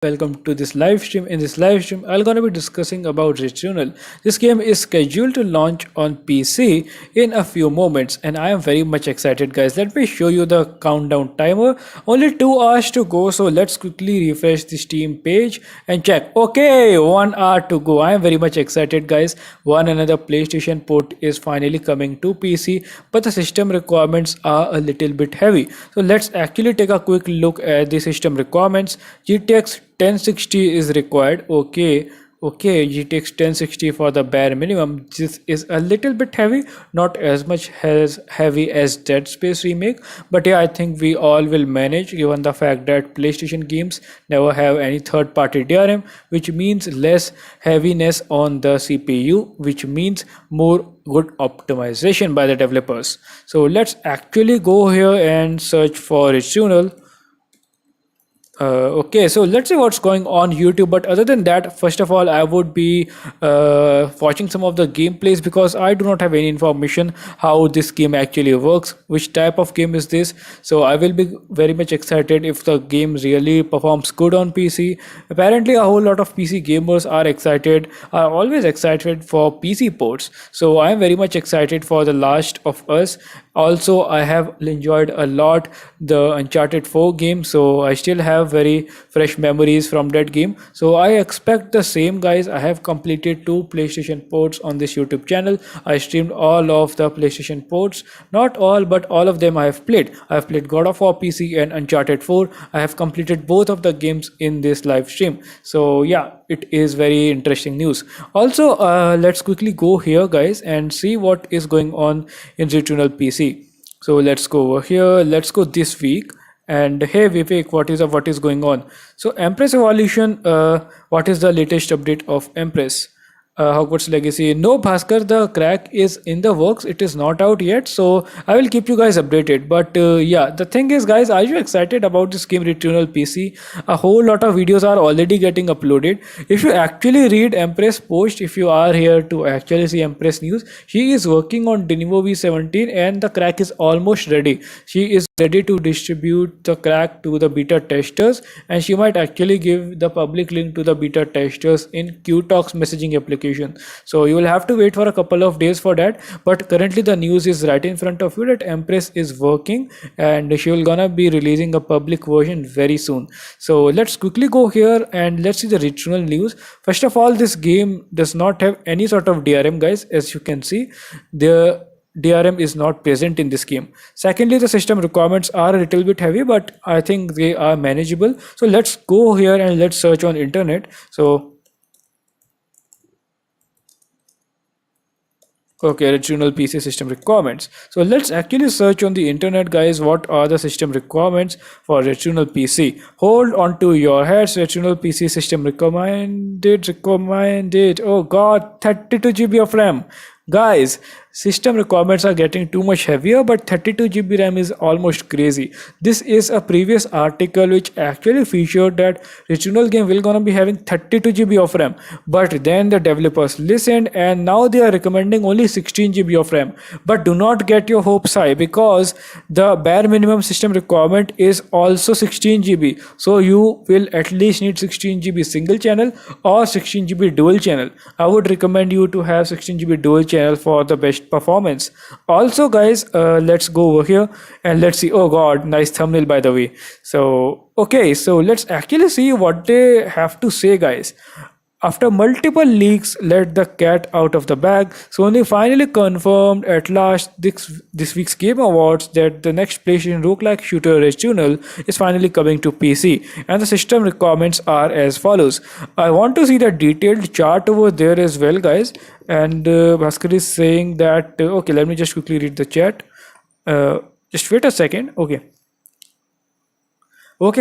Welcome to this live stream. In this live stream, I'm gonna be discussing about Returnal. This game is scheduled to launch on PC in a few moments, and I am very much excited, guys. Let me show you the countdown timer. Only 2 hours to go, so let's quickly refresh the Steam page and check. Okay, 1 hour to go. I am very much excited, guys. One another PlayStation port is finally coming to PC, but the system requirements are a little bit heavy. So let's actually take a quick look at the system requirements. GTX 1060 is required. Okay, GTX 1060 for the bare minimum. This is a little bit heavy, not as much as heavy as Dead Space remake, but yeah, I think we all will manage given the fact that PlayStation games never have any third party DRM, which means less heaviness on the CPU, which means more good optimization by the developers. So let's actually go here and search for Returnal. Okay, so let's see what's going on YouTube. But other than that, first of all, I would be watching some of the gameplays because I do not have any information how this game actually works, which type of game is this. So I will be very much excited if the game really performs good on PC. Apparently, a whole lot of PC gamers are always excited for PC ports. So I am very much excited for The Last of Us. Also, I have enjoyed a lot the Uncharted 4 game, so I still have very fresh memories from that game. So I expect the same, guys. I have completed 2 PlayStation ports on this YouTube channel. I streamed all of the PlayStation ports, not all, but all of them I have played. I have played God of War PC and Uncharted 4. I have completed both of the games in this live stream. So yeah, it is very interesting news. Also, let's quickly go here, guys, and see what is going on in Returnal PC. So let's go over here. Let's go this week. And hey Vivek, what is going on? So Empress Evolution, what is the latest update of Empress? Hogwarts Legacy. No, Bhaskar, the crack is in the works. It is not out yet, so I will keep you guys updated. But yeah, the thing is, guys, are you excited about this game Returnal PC? A whole lot of videos are already getting uploaded. If you actually read Empress post, if you are here to actually see Empress news, she is working on Dynamo V17 and the crack is almost ready. She is ready to distribute the crack to the beta testers, and she might actually give the public link to the beta testers in QTalks messaging application. So you will have to wait for a couple of days for that, but currently the news is right in front of you that Empress is working and she will gonna be releasing a public version very soon. So let's quickly go here and let's see the Returnal news. First of all, this game does not have any sort of DRM, guys. As you can see, the DRM is not present in this game. Secondly, the system requirements are a little bit heavy, but I think they are manageable. So let's go here and let's search on internet. So okay, Returnal PC system requirements. So let's actually search on the internet, guys. What are the system requirements for Returnal PC? Hold on to your heads. Returnal PC system recommended. Oh God, 32 GB of RAM. Guys, system requirements are getting too much heavier, but 32 GB RAM is almost crazy. This is a previous article which actually featured that Returnal game will gonna be having 32 GB of RAM, but then the developers listened and now they are recommending only 16 GB of RAM. But do not get your hopes high because the bare minimum system requirement is also 16 GB. So you will at least need 16 GB single channel or 16 GB dual channel. I would recommend you to have 16 GB dual channel for the best performance. Also, guys, let's go over here and let's see. Oh God, nice thumbnail, by the way. So okay, so let's actually see what they have to say, guys. After multiple leaks let the cat out of the bag, Sony finally confirmed at last this week's Game Awards that the next PlayStation roguelike shooter Returnal is finally coming to PC, and the system requirements are as follows. I want to see the detailed chart over there as well, guys. And Bhaskar is saying that okay, let me just quickly read the chat. Just wait a second. Okay,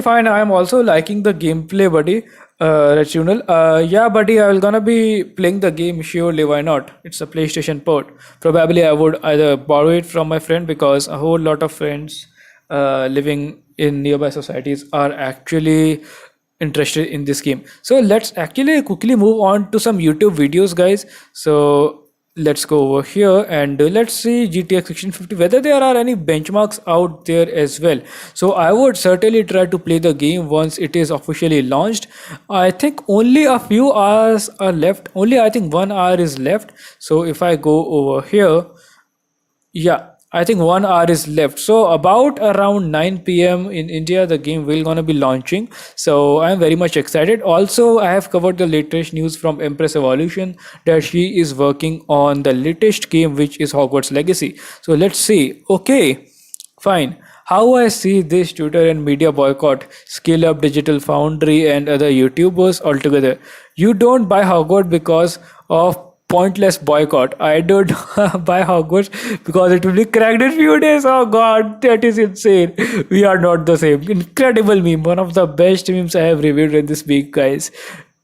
fine. I am also liking the gameplay, buddy. Returnal. Yeah, buddy. I will gonna be playing the game surely. Why not? It's a PlayStation port. Probably I would either borrow it from my friend because a whole lot of friends living in nearby societies are actually interested in this game. So let's actually quickly move on to some YouTube videos, guys. So let's go over here and let's see GTX 1650 whether there are any benchmarks out there as well. So I would certainly try to play the game once it is officially launched. I think only a few hours are left, only I think 1 hour is left. So if I go over here, yeah, I think 1 hour is left. So about around 9 p.m. in India, the game will gonna be launching. So I am very much excited. Also, I have covered the latest news from Empress Evolution that she is working on the latest game, which is Hogwarts Legacy. So let's see. Okay, fine. How I see this Twitter and media boycott, Scale Up Digital Foundry, and other YouTubers altogether. You don't buy Hogwarts because of pointless boycott. I don't buy Hogwarts because it will be cracked in few days. Oh god, that is insane. We are not the same. Incredible meme. One of the best memes I have reviewed in this week, guys.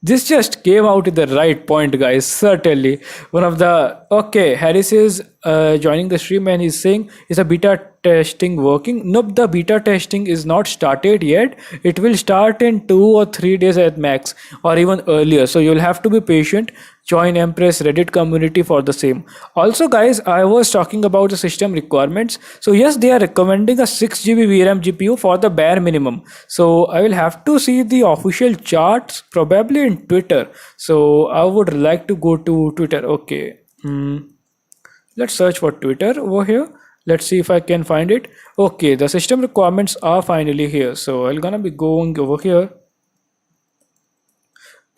This just came out at the right point, guys. Certainly. One of the okay, Harris is joining the stream and he's saying, is a beta testing working? Nope, the beta testing is not started yet. It will start in 2 or 3 days at max, or even earlier. So you'll have to be patient. Join Empress Reddit community for the same. Also, guys, I was talking about the system requirements. So yes, they are recommending a 6 GB VRAM GPU for the bare minimum. So I will have to see the official charts probably in Twitter. So I would like to go to Twitter. Okay. Let's search for Twitter over here. Let's see if I can find it. Okay, the system requirements are finally here. So I'm gonna be going over here.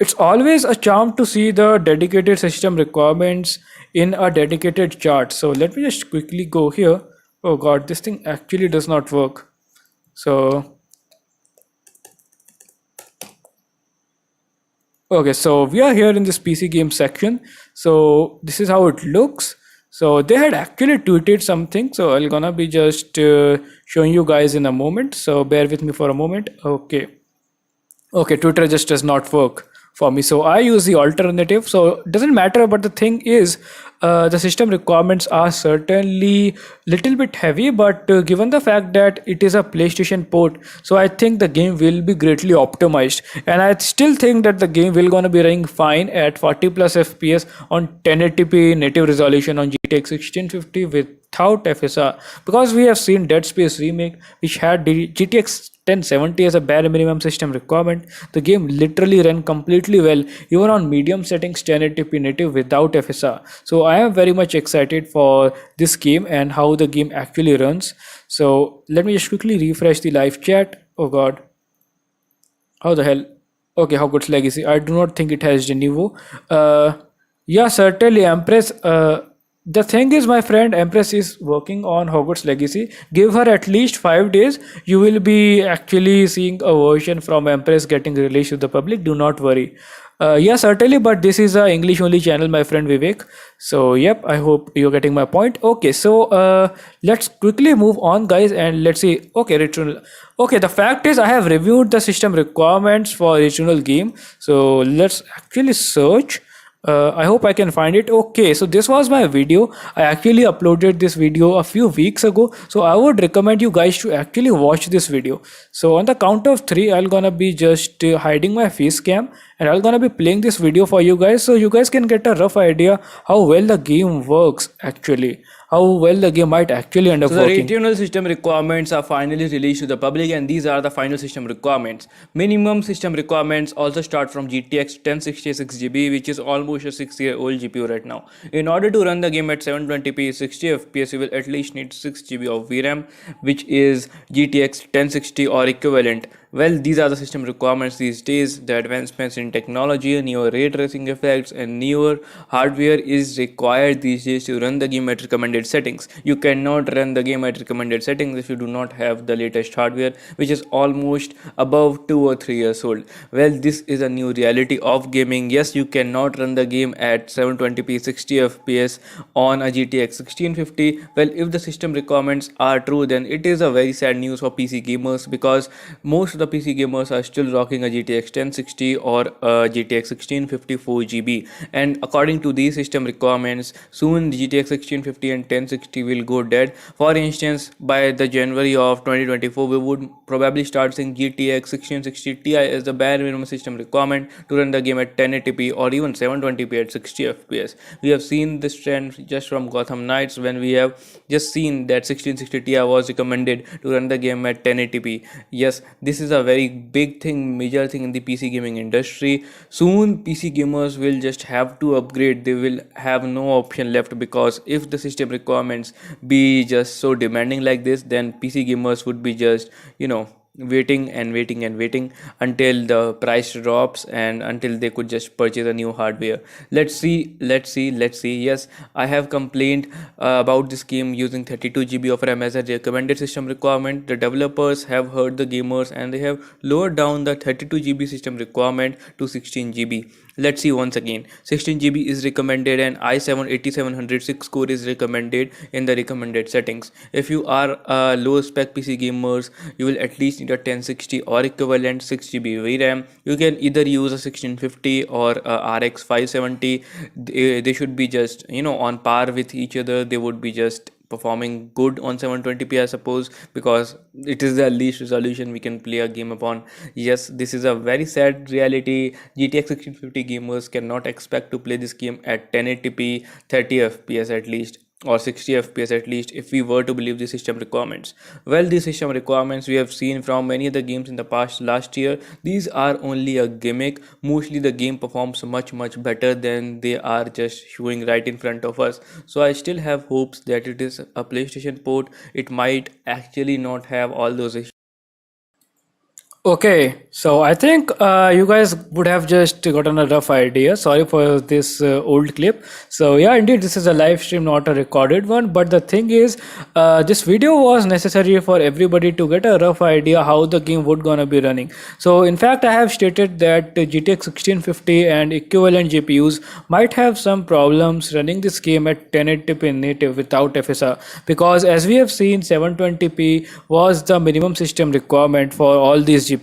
It's always a charm to see the dedicated system requirements in a dedicated chart. So let me just quickly go here. Oh god, this thing actually does not work. So okay, so we are here in this PC game section. So this is how it looks. So they had actually tweeted something. So I'm gonna be just showing you guys in a moment. So bear with me for a moment. Okay, Twitter just does not work for me, so I use the alternative. So it doesn't matter, but the thing is, the system requirements are certainly little bit heavy, but given the fact that it is a PlayStation port, so I think the game will be greatly optimized, and I still think that the game will gonna be running fine at 40 plus FPS on 1080p native resolution on GTX 1650 without FSR, because we have seen Dead Space remake which had GTX 1070 as a bare minimum system requirement. The game literally ran completely well even on medium settings 1080p native without FSR. So I am very much excited for this game and how the game actually runs. So let me just quickly refresh the live chat. Oh god, how the hell? Okay, Hogwarts Legacy. I do not think it has Genevo. Yeah, certainly, Empress. The thing is, my friend, Empress is working on Hogwarts Legacy. Give her at least 5 days. You will be actually seeing a version from Empress getting released to the public. Do not worry. Yeah, certainly, but this is a English only channel, my friend Vivek. So, yep, I hope you're getting my point. Okay, so let's quickly move on, guys, and let's see. Okay, Returnal. Okay, the fact is, I have reviewed the system requirements for Returnal game. So, let's actually search. I hope I can find it. Okay, so this was my video. I actually uploaded this video a few weeks ago, so I would recommend you guys to actually watch this video. So on the count of three, I'm gonna be just hiding my face cam, and I'm gonna be playing this video for you guys, so you guys can get a rough idea how well the game works actually, how well the game might actually end up working. The regional system requirements are finally released to the public, and these are the final system requirements. Minimum system requirements also start from GTX 1066 GB, which is almost a 6-year-old GPU right now. In order to run the game at 720p 60 FPS, you will at least need 6 GB of VRAM, which is GTX 1060 or equivalent. Well, these are the system requirements these days. The advancements in technology, newer ray tracing effects, and newer hardware is required these days to run the game at recommended settings. You cannot run the game at recommended settings if you do not have the latest hardware, which is almost above 2 or 3 years old. Well, this is a new reality of gaming. Yes, you cannot run the game at 720p 60 FPS on a GTX 1650. Well, if the system requirements are true, then it is a very sad news for PC gamers, because most of the PC gamers are still rocking a GTX 1060 or a GTX 1654 GB. And according to these system requirements, soon GTX 1650 and 1060 will go dead. For instance, by the January of 2024, we would probably start seeing GTX 1660 Ti as the bare minimum system requirement to run the game at 1080p or even 720p at 60 FPS. We have seen this trend just from Gotham Knights, when we have just seen that 1660 Ti was recommended to run the game at 1080p. Yes, this is a very big thing, major thing in the PC gaming industry. Soon PC gamers will just have to upgrade. They will have no option left, because if the system requirements be just so demanding like this, then PC gamers would be just, waiting and waiting and waiting until the price drops and until they could just purchase a new hardware. Let's see. Yes, I have complained about this game using 32 GB of RAM as a recommended system requirement. The developers have heard the gamers and they have lowered down the 32 GB system requirement to 16 GB. Let's see once again. 16 GB is recommended and i7 8706 core is recommended in the recommended settings. If you are a low spec PC gamers, you will at least need a 1060 or equivalent 6 GB VRAM. You can either use a 1650 or a RX 570. They should be just on par with each other. They would be just performing good on 720p, I suppose, because it is the least resolution we can play a game upon. Yes, this is a very sad reality. GTX 1650 gamers cannot expect to play this game at 1080p 30 fps at least, or 60 fps at least, if we were to believe the system requirements. Well, these system requirements we have seen from many of the games in the past last year. These are only a gimmick. Mostly the game performs much better than they are just showing right in front of us. So I still have hopes that it is a PlayStation port. It might actually not have all those issues. Okay, so I think you guys would have just gotten a rough idea. Sorry for this old clip. So yeah, indeed, this is a live stream, not a recorded one. But the thing is, this video was necessary for everybody to get a rough idea how the game would gonna be running. So in fact, I have stated that GTX 1650 and equivalent GPUs might have some problems running this game at 1080p native without FSR, because as we have seen, 720p was the minimum system requirement for all these GPUs.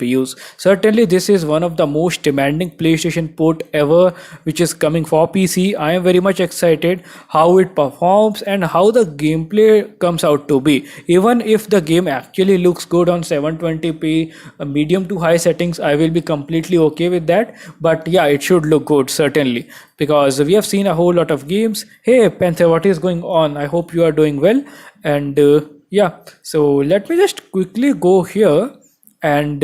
Certainly, this is one of the most demanding PlayStation port ever, which is coming for PC. I am very much excited how it performs and how the gameplay comes out to be. Even if the game actually looks good on 720p, medium to high settings, I will be completely okay with that. But yeah, it should look good, certainly, because we have seen a whole lot of games. Hey, Panther, what is going on? I hope you are doing well. And yeah, so let me just quickly go here and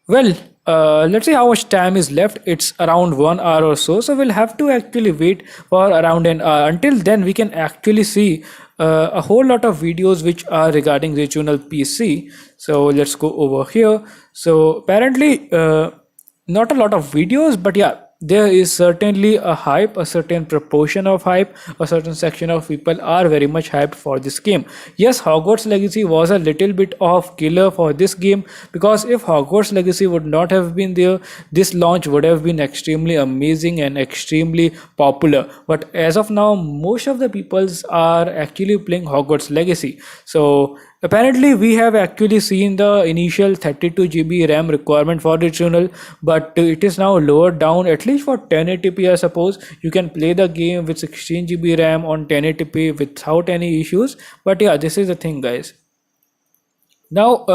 well, let's see how much time is left. It's around 1 hour or so, so we'll have to actually wait for around an hour. Until then, we can actually see a whole lot of videos which are regarding Returnal PC. So let's go over here. So apparently not a lot of videos, but yeah, there is certainly a hype, a certain proportion of hype, a certain section of people are very much hyped for this game. Yes, Hogwarts Legacy was a little bit of killer for this game, because if Hogwarts Legacy would not have been there, this launch would have been extremely amazing and extremely popular. But as of now, most of the peoples are actually playing Hogwarts Legacy. So apparently, we have actually seen the initial 32 GB RAM requirement for Returnal, but it is now lowered down at least for 1080p. I suppose you can play the game with 16 GB RAM on 1080p without any issues. But yeah, this is the thing, guys. Now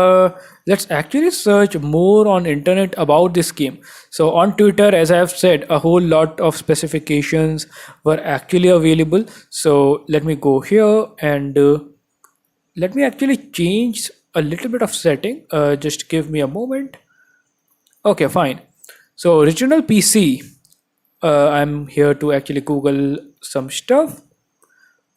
let's actually search more on internet about this game. So on Twitter, as I have said, a whole lot of specifications were actually available. So let me go here and let me actually change a little bit of setting. Just give me a moment. Okay, fine. So Returnal PC. I'm here to actually Google some stuff.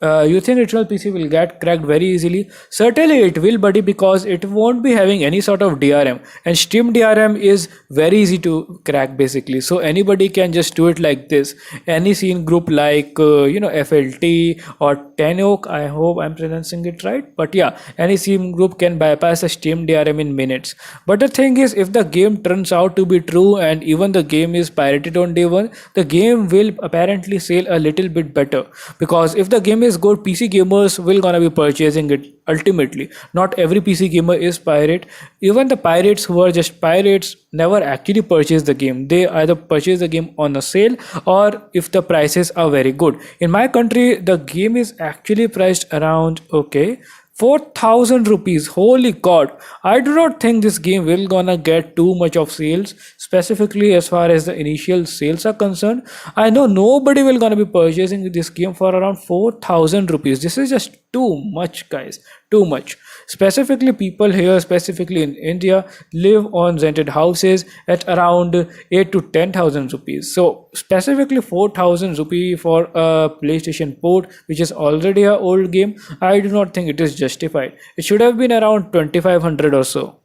You think Returnal PC will get cracked very easily? Certainly it will, buddy, because it won't be having any sort of DRM, and Steam DRM is very easy to crack basically. So anybody can just do it like this. Any scene group like FLT or Tenok, I hope I'm pronouncing it right. But yeah, any scene group can bypass the Steam DRM in minutes. But the thing is, if the game turns out to be true and even the game is pirated on day one, the game will apparently sail a little bit better, because if the game is is good, PC gamers will gonna be purchasing it ultimately. Not every PC gamer is pirate. Even the pirates who are just pirates never actually purchase the game. They either purchase the game on a sale, or if the prices are very good. In my country, the game is actually priced around, okay, 4,000 rupees. Holy god, I do not think this game will gonna get too much of sales, specifically as far as the initial sales are concerned. I know nobody will gonna be purchasing this game for around 4,000 rupees. This is just too much, guys, too much. Specifically, people here, specifically in India, live on rented houses at around 8 to 10,000 rupees. So specifically 4,000 rupee for a PlayStation port, which is already a old game, I do not think it is justified. It should have been around 2,500 or so.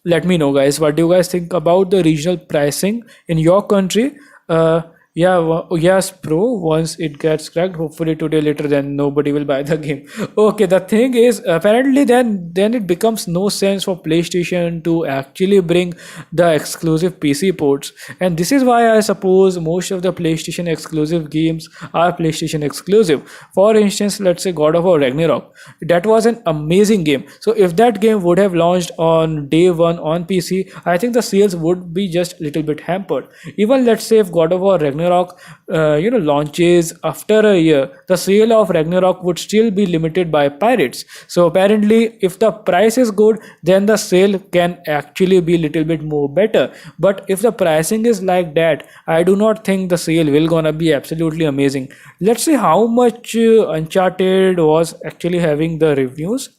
Let me know, guys, what do you guys think about the regional pricing in your country? Yeah, yes, bro. Once it gets cracked, hopefully today later, then nobody will buy the game. Okay, the thing is, apparently, then it becomes no sense for PlayStation to actually bring the exclusive PC ports, and this is why I suppose most of the PlayStation exclusive games are PlayStation exclusive. For instance, let's say God of War Ragnarok. That was an amazing game. So if that game would have launched on day one on PC, I think the sales would be just a little bit hampered. Even let's say if God of War Ragnarok, launches after a year, the sale of Ragnarok would still be limited by pirates. So apparently, if the price is good, then the sale can actually be a little bit more better. But if the pricing is like that, I do not think the sale will gonna be absolutely amazing. Let's see how much Uncharted was actually having the reviews.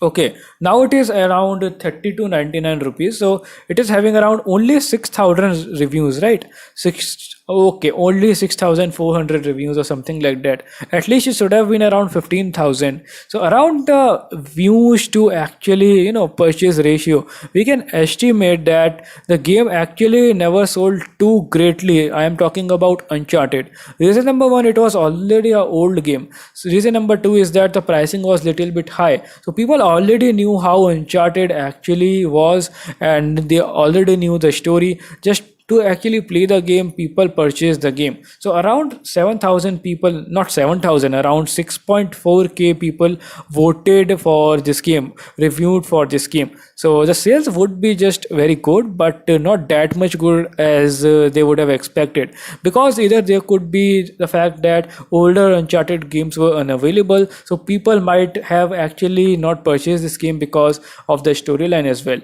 Okay, now it is around 30 to 99 rupees. So it is having around only 6,000 reviews, right? Six, okay, only 6,400 reviews or something like that. At least it should have been around 15,000. So around the views to actually, purchase ratio, we can estimate that the game actually never sold too greatly. I am talking about Uncharted. Reason number one, it was already a old game. So reason number two is that the pricing was little bit high. So people already knew how Uncharted actually was, and they already knew the story. Just to actually play the game, people purchased the game. So around 7,000 people, not 7,000, around 6.4k people voted for this game, reviewed for this game. So the sales would be just very good, but not that much good as they would have expected, because either there could be the fact that older Uncharted games were unavailable, so people might have actually not purchased this game because of the storyline as well.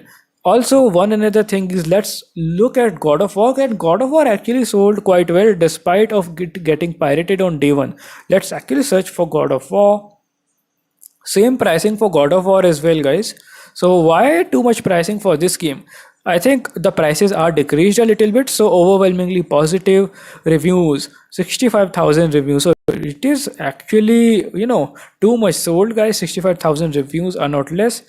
Also, one another thing is, let's look at God of War, and God of War actually sold quite well despite of getting pirated on day one. Let's actually search for God of War. Same pricing for God of War as well, guys. So why too much pricing for this game? I think the prices are decreased a little bit. So overwhelmingly positive reviews, 65,000 reviews. So it is actually, too much sold, guys. 65,000 reviews are not less.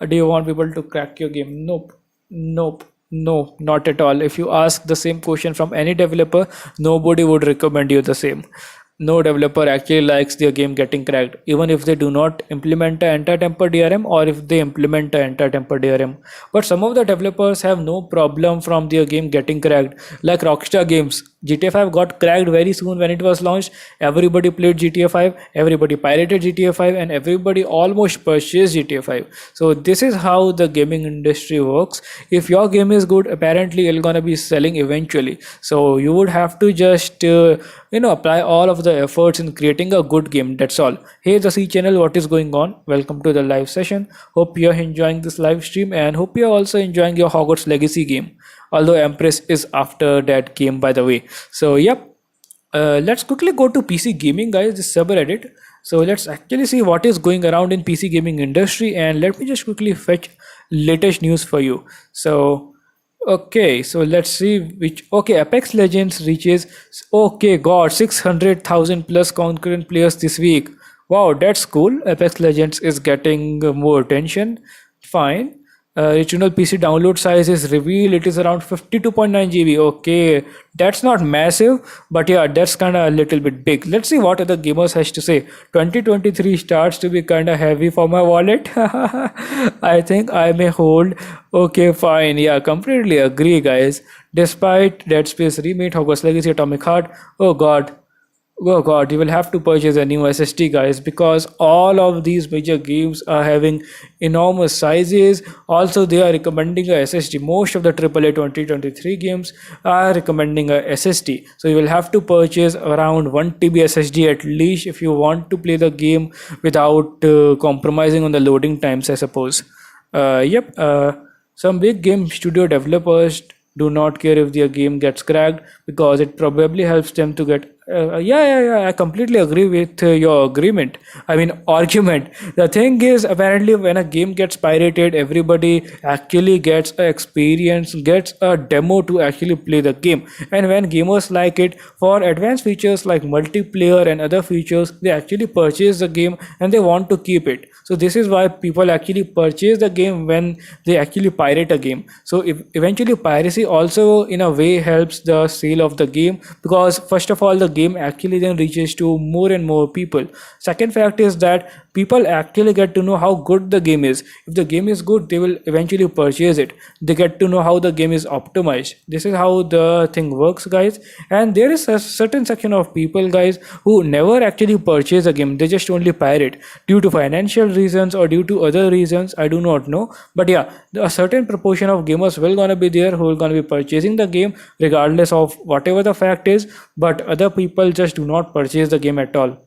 Do you want people to crack your game? Nope. Nope. No, not at all. If you ask the same question from any developer, nobody would recommend you the same. No developer actually likes their game getting cracked, even if they do not implement a anti-temper DRM, or if they implement a anti-temper DRM. But some of the developers have no problem from their game getting cracked, like Rockstar Games. GTA 5 got cracked very soon when it was launched. Everybody played GTA 5, everybody pirated GTA 5, and everybody almost purchased GTA 5. So this is how the gaming industry works. If your game is good, apparently it's gonna be selling eventually. So you would have to just apply all of the efforts in creating a good game. That's all. Hey, the C channel, what is going on? Welcome to the live session. Hope you're enjoying this live stream, and hope you're also enjoying your Hogwarts Legacy game. Although Empress is after that game, by the way. So yep, let's quickly go to PC gaming, guys, this subreddit. So let's actually see what is going around in PC gaming industry, and let me just quickly fetch latest news for you. So okay, so let's see which. Okay, Apex Legends reaches, okay, god, 600,000 plus concurrent players this week. Wow, that's cool. Apex Legends is getting more attention. Fine. Returnal PC download size is revealed. It is around 52.9 GB. Okay, that's not massive, but yeah, that's kind of a little bit big. Let's see what other gamers has to say. 2023 starts to be kind of heavy for my wallet. I think I may hold. Okay, fine. Yeah, completely agree, guys. Despite Dead Space Remake, Hogwarts Legacy, Atomic Heart. Oh god. Oh god, you will have to purchase a new SSD, guys, because all of these major games are having enormous sizes. Also, they are recommending a SSD. Most of the AAA 2023 games are recommending a SSD. So you will have to purchase around 1 TB SSD at least if you want to play the game without compromising on the loading times, I suppose. Yep. Some big game studio developers do not care if their game gets cracked because it probably helps them to get I completely agree with your agreement. I mean argument. The thing is, apparently when a game gets pirated, everybody actually gets a experience, gets a demo to actually play the game. And when gamers like it, for advanced features like multiplayer and other features, they actually purchase the game and they want to keep it. So this is why people actually purchase the game when they actually pirate a game. So if eventually piracy also in a way helps the sale of the game, because first of all the game actually then reaches to more and more people. Second fact is that people actually get to know how good the game is. If the game is good, they will eventually purchase it. They get to know how the game is optimized. This is how the thing works, guys. And there is a certain section of people, guys, who never actually purchase a game. They just only pirate due to financial reasons or due to other reasons. I do not know, but yeah, a certain proportion of gamers will gonna be there who are gonna be purchasing the game regardless of whatever the fact is. But other people just do not purchase the game at all.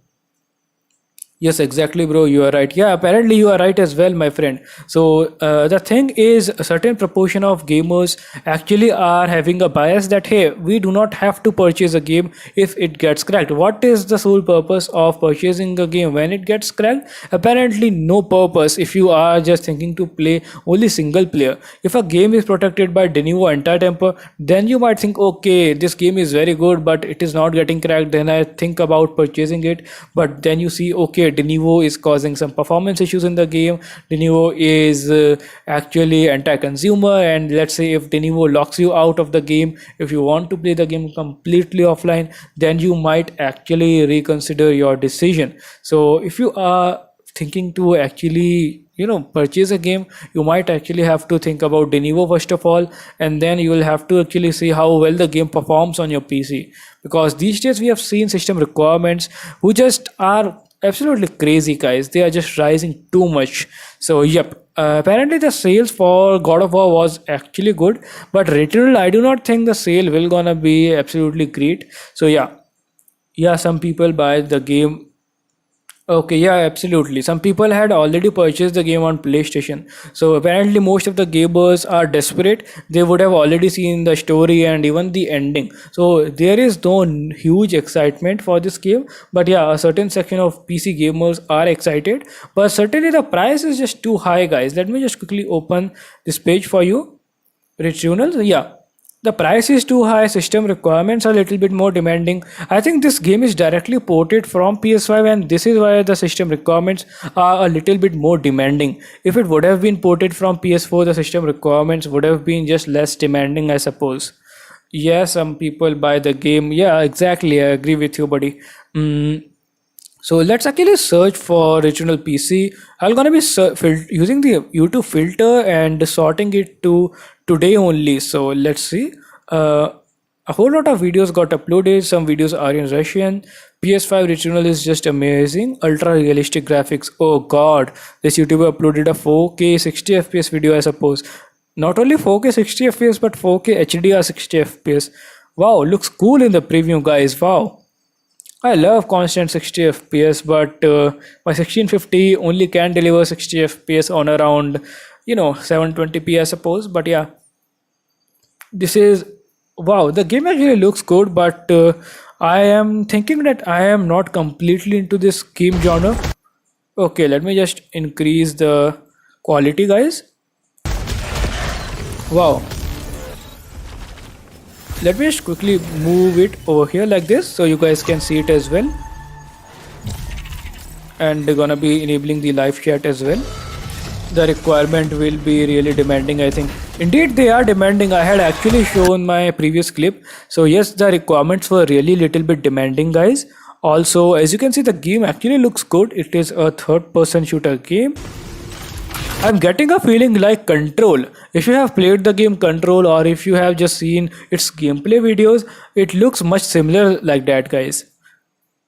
Yes, exactly, bro. You are right. Yeah, apparently you are right as well, my friend. So the thing is, a certain proportion of gamers actually are having a bias that hey, we do not have to purchase a game if it gets cracked. What is the sole purpose of purchasing a game when it gets cracked? Apparently, no purpose. If you are just thinking to play only single player, if a game is protected by Denuvo anti-temper, then you might think, okay, this game is very good, but it is not getting cracked. Then I think about purchasing it, but then you see, okay, Denuvo is causing some performance issues in the game. Denuvo is actually anti-consumer, and let's say if Denuvo locks you out of the game, if you want to play the game completely offline, then you might actually reconsider your decision. So if you are thinking to actually purchase a game, you might actually have to think about Denuvo first of all, and then you will have to actually see how well the game performs on your PC, because these days we have seen system requirements who just are absolutely crazy, guys. They are just rising too much. So yep, apparently the sales for God of War was actually good, but Returnal, I do not think the sale will gonna be absolutely great. So yeah, some people buy the game. Okay, yeah, absolutely. Some people had already purchased the game on PlayStation. So apparently, most of the gamers are desperate. They would have already seen the story and even the ending. So there is no huge excitement for this game. But yeah, a certain section of PC gamers are excited. But certainly the price is just too high, guys. Let me just quickly open this page for you. Returnal, yeah. The price is too high, system requirements are a little bit more demanding. I think this game is directly ported from PS5, and this is why the system requirements are a little bit more demanding. If it would have been ported from PS4, the system requirements would have been just less demanding, I suppose. Yeah, some people buy the game. Yeah, exactly. I agree with you, buddy. Mm, so let's actually search for regional PC. I'm gonna be using the YouTube filter and sorting it to today only. So let's see. Uh, a whole lot of videos got uploaded. Some videos are in Russian. PS5 Returnal is just amazing. Ultra realistic graphics. Oh god, this YouTuber uploaded a 4K 60 FPS video, I suppose. Not only 4K 60 FPS but 4K HDR 60 FPS. Wow, looks cool in the preview, guys. Wow. I love constant 60 FPS, but my 1650 only can deliver 60 FPS on around 720p, I suppose. But yeah, this is wow. The game actually looks good, but I am thinking that I am not completely into this game genre. Okay, let me just increase the quality, guys. Wow, let me just quickly move it over here like this so you guys can see it as well, and they're gonna be enabling the live chat as well. The requirement will be really demanding, I think. Indeed, they are demanding. I had actually shown my previous clip. So yes, the requirements were really little bit demanding, guys. Also, as you can see, the game actually looks good. It is a third person shooter game. I'm getting a feeling like Control. If you have played the game Control, or if you have just seen its gameplay videos, it looks much similar like that, guys.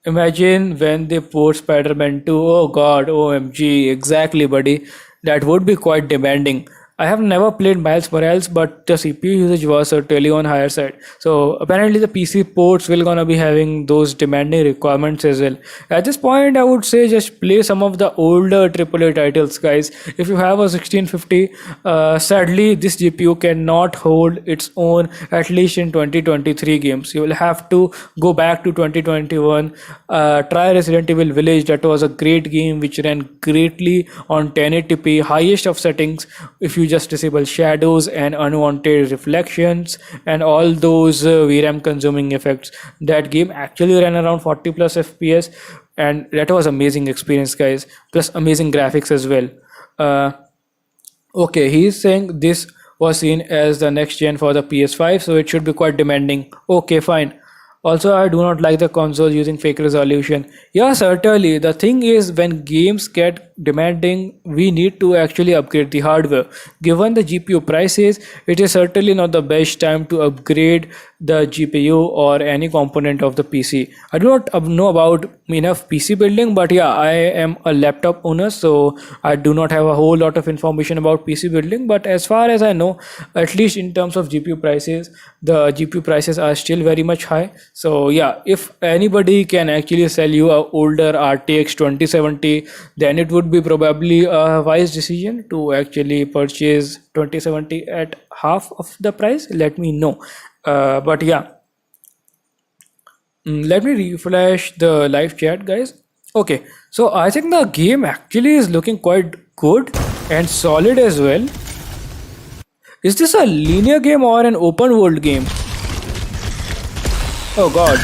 Imagine when they port Spider-Man 2. Oh God, OMG, exactly, buddy. That would be quite demanding. I have never played Miles Morales, but the CPU usage was certainly on higher side. So apparently the PC ports will gonna be having those demanding requirements as well. At this point, I would say just play some of the older AAA titles, guys. If you have a 1650, sadly this GPU cannot hold its own at least in 2023 games. You will have to go back to 2021. Try Resident Evil Village. That was a great game which ran greatly on 1080p, highest of settings. If you just disable shadows and unwanted reflections and all those VRAM consuming effects, that game actually ran around 40 plus FPS, and that was amazing experience, guys. Plus amazing graphics as well. Uh, Okay, he's saying this was seen as the next gen for the PS5, so it should be quite demanding. Okay, fine. Also, I do not like the console using fake resolution. Yeah, certainly. The thing is, when games get demanding, we need to actually upgrade the hardware. Given the GPU prices, it is certainly not the best time to upgrade the GPU or any component of the PC. I do not know about enough PC building, but yeah, I am a laptop owner, so I do not have a whole lot of information about PC building. But as far as I know, at least in terms of GPU prices, the GPU prices are still very much high. So yeah, if anybody can actually sell you a older RTX 2070, then it would be probably a wise decision to actually purchase 2070 at half of the price. Let me know. But yeah, let me refresh the live chat, guys. Okay, so I think the game actually is looking quite good and solid as well. Is this a linear game or an open world game? Oh god,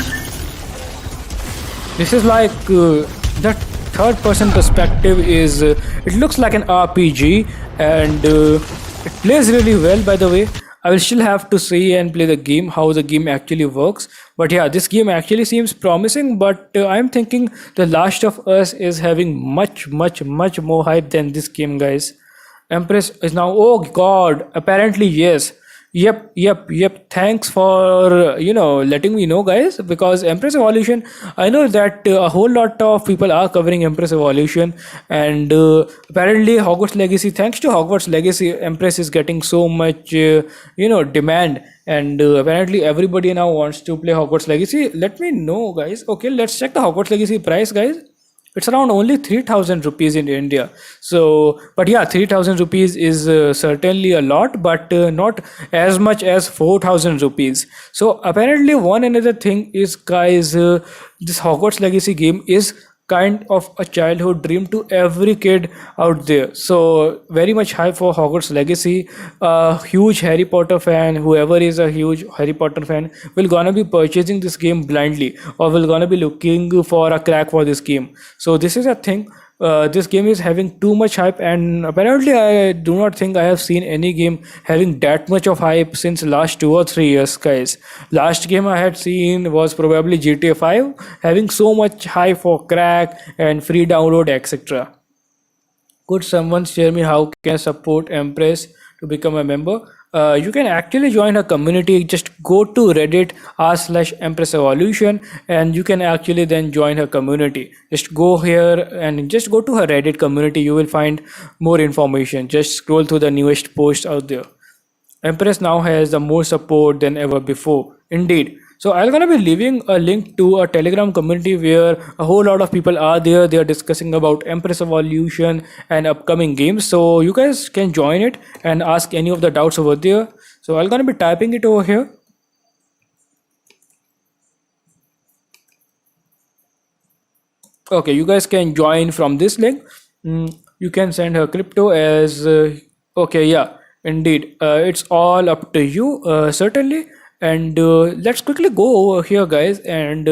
this is like the third person perspective is it looks like an RPG, and it plays really well, by the way. I will still have to see and play the game, how the game actually works. But yeah, this game actually seems promising, but I'm thinking The Last of Us is having much more hype than this game, guys. Empress is now, oh god, apparently yes. Yep. Thanks for letting me know, guys. Because Empress Evolution, I know that a whole lot of people are covering Empress Evolution, and apparently Hogwarts Legacy. Thanks to Hogwarts Legacy, Empress is getting so much demand, and apparently everybody now wants to play Hogwarts Legacy. Let me know, guys. Okay, let's check the Hogwarts Legacy price, guys. It's around only 3000 rupees in India. So, but yeah, 3000 rupees is certainly a lot, but not as much as 4000 rupees. So apparently one another thing is, guys, this Hogwarts Legacy game is kind of a childhood dream to every kid out there. So very much hype for Hogwarts Legacy. A huge Harry Potter fan, whoever is a huge Harry Potter fan, will gonna be purchasing this game blindly, or will gonna be looking for a crack for this game. So this is a thing. This game is having too much hype, and apparently I do not think I have seen any game having that much of hype since last 2 or 3 years, guys. Last game I had seen was probably GTA 5, having so much hype for crack and free download, etc. Could someone share me how can I support Empress to become a member? You can actually join her community. Just go to Reddit r/Empress Evolution, and you can actually then join her community. Just go here and just go to her Reddit community. You will find more information. Just scroll through the newest posts out there. Empress now has the more support than ever before. Indeed. So I'm gonna be leaving a link to a Telegram community where a whole lot of people are there. They are discussing about Empress Evolution and upcoming games. So you guys can join it and ask any of the doubts over there. So I'm gonna be typing it over here. Okay, you guys can join from this link. You can send her crypto as okay, yeah, indeed. It's all up to you, certainly. And let's quickly go over here, guys, and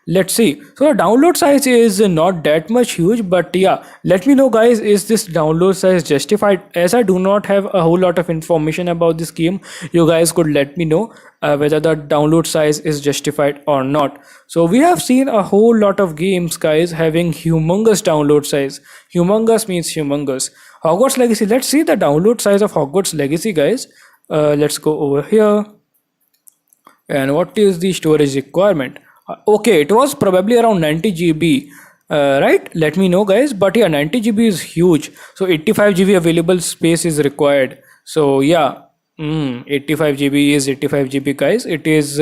let's see. So the download size is not that much huge, but yeah, let me know, guys, is this download size justified? As I do not have a whole lot of information about this game, you guys could let me know whether the download size is justified or not. So we have seen a whole lot of games, guys, having humongous download size. Humongous means humongous. Hogwarts Legacy, let's see the download size of Hogwarts Legacy, guys. Let's go over here. And what is the storage requirement? Okay, it was probably around 90 GB, right? Let me know, guys. But yeah, 90 GB is huge. So 85 GB available space is required. So yeah, 85 GB is 85 GB, guys. It is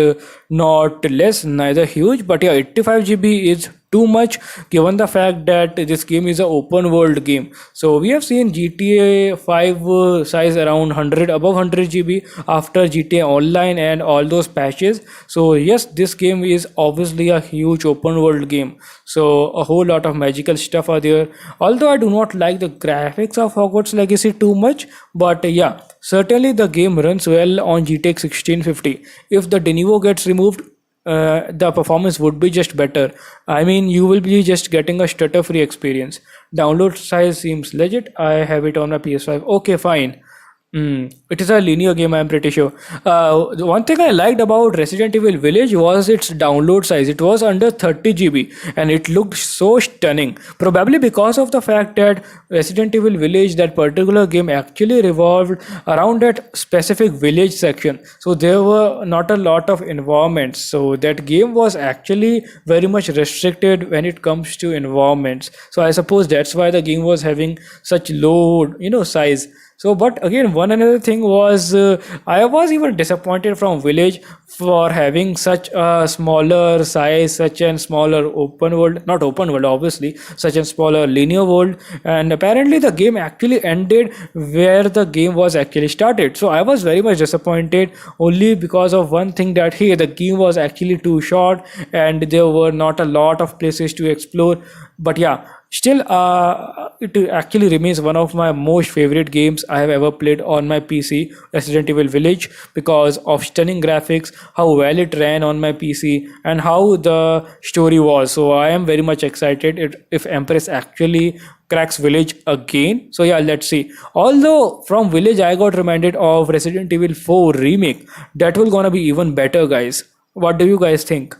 not less, neither huge. But yeah, 85 GB is too much given the fact that this game is an open world game. So we have seen GTA 5 size around 100 above 100 GB after GTA Online and all those patches. So yes, this game is obviously a huge open world game. So a whole lot of magical stuff are there. Although I do not like the graphics of Hogwarts Legacy too much, but yeah, certainly the game runs well on GTX 1650. If the Denuvo gets removed, the performance would be just better. I mean, you will be just getting a stutter free experience. Download size seems legit. I have it on my PS5. Okay, fine. It is a linear game, I'm pretty sure. The one thing I liked about Resident Evil Village was its download size. It was under 30 GB and it looked so stunning. Probably because of the fact that Resident Evil Village, that particular game, actually revolved around that specific village section. So there were not a lot of environments. So that game was actually very much restricted when it comes to environments. So I suppose that's why the game was having such low, size. So, but again, one another thing was I was even disappointed from Village for having such a smaller size, such a smaller open world, not open world, obviously, such a smaller linear world. And apparently, the game actually ended where the game was actually started. So, I was very much disappointed only because of one thing that hey, the game was actually too short and there were not a lot of places to explore. But yeah, still, it actually remains one of my most favorite games I have ever played on my PC, Resident Evil Village, because of stunning graphics, how well it ran on my PC, and how the story was. So I am very much excited if Empress actually cracks Village again. So yeah, let's see. Although from Village I got reminded of Resident Evil 4 remake, that will gonna be even better, guys. What do you guys think?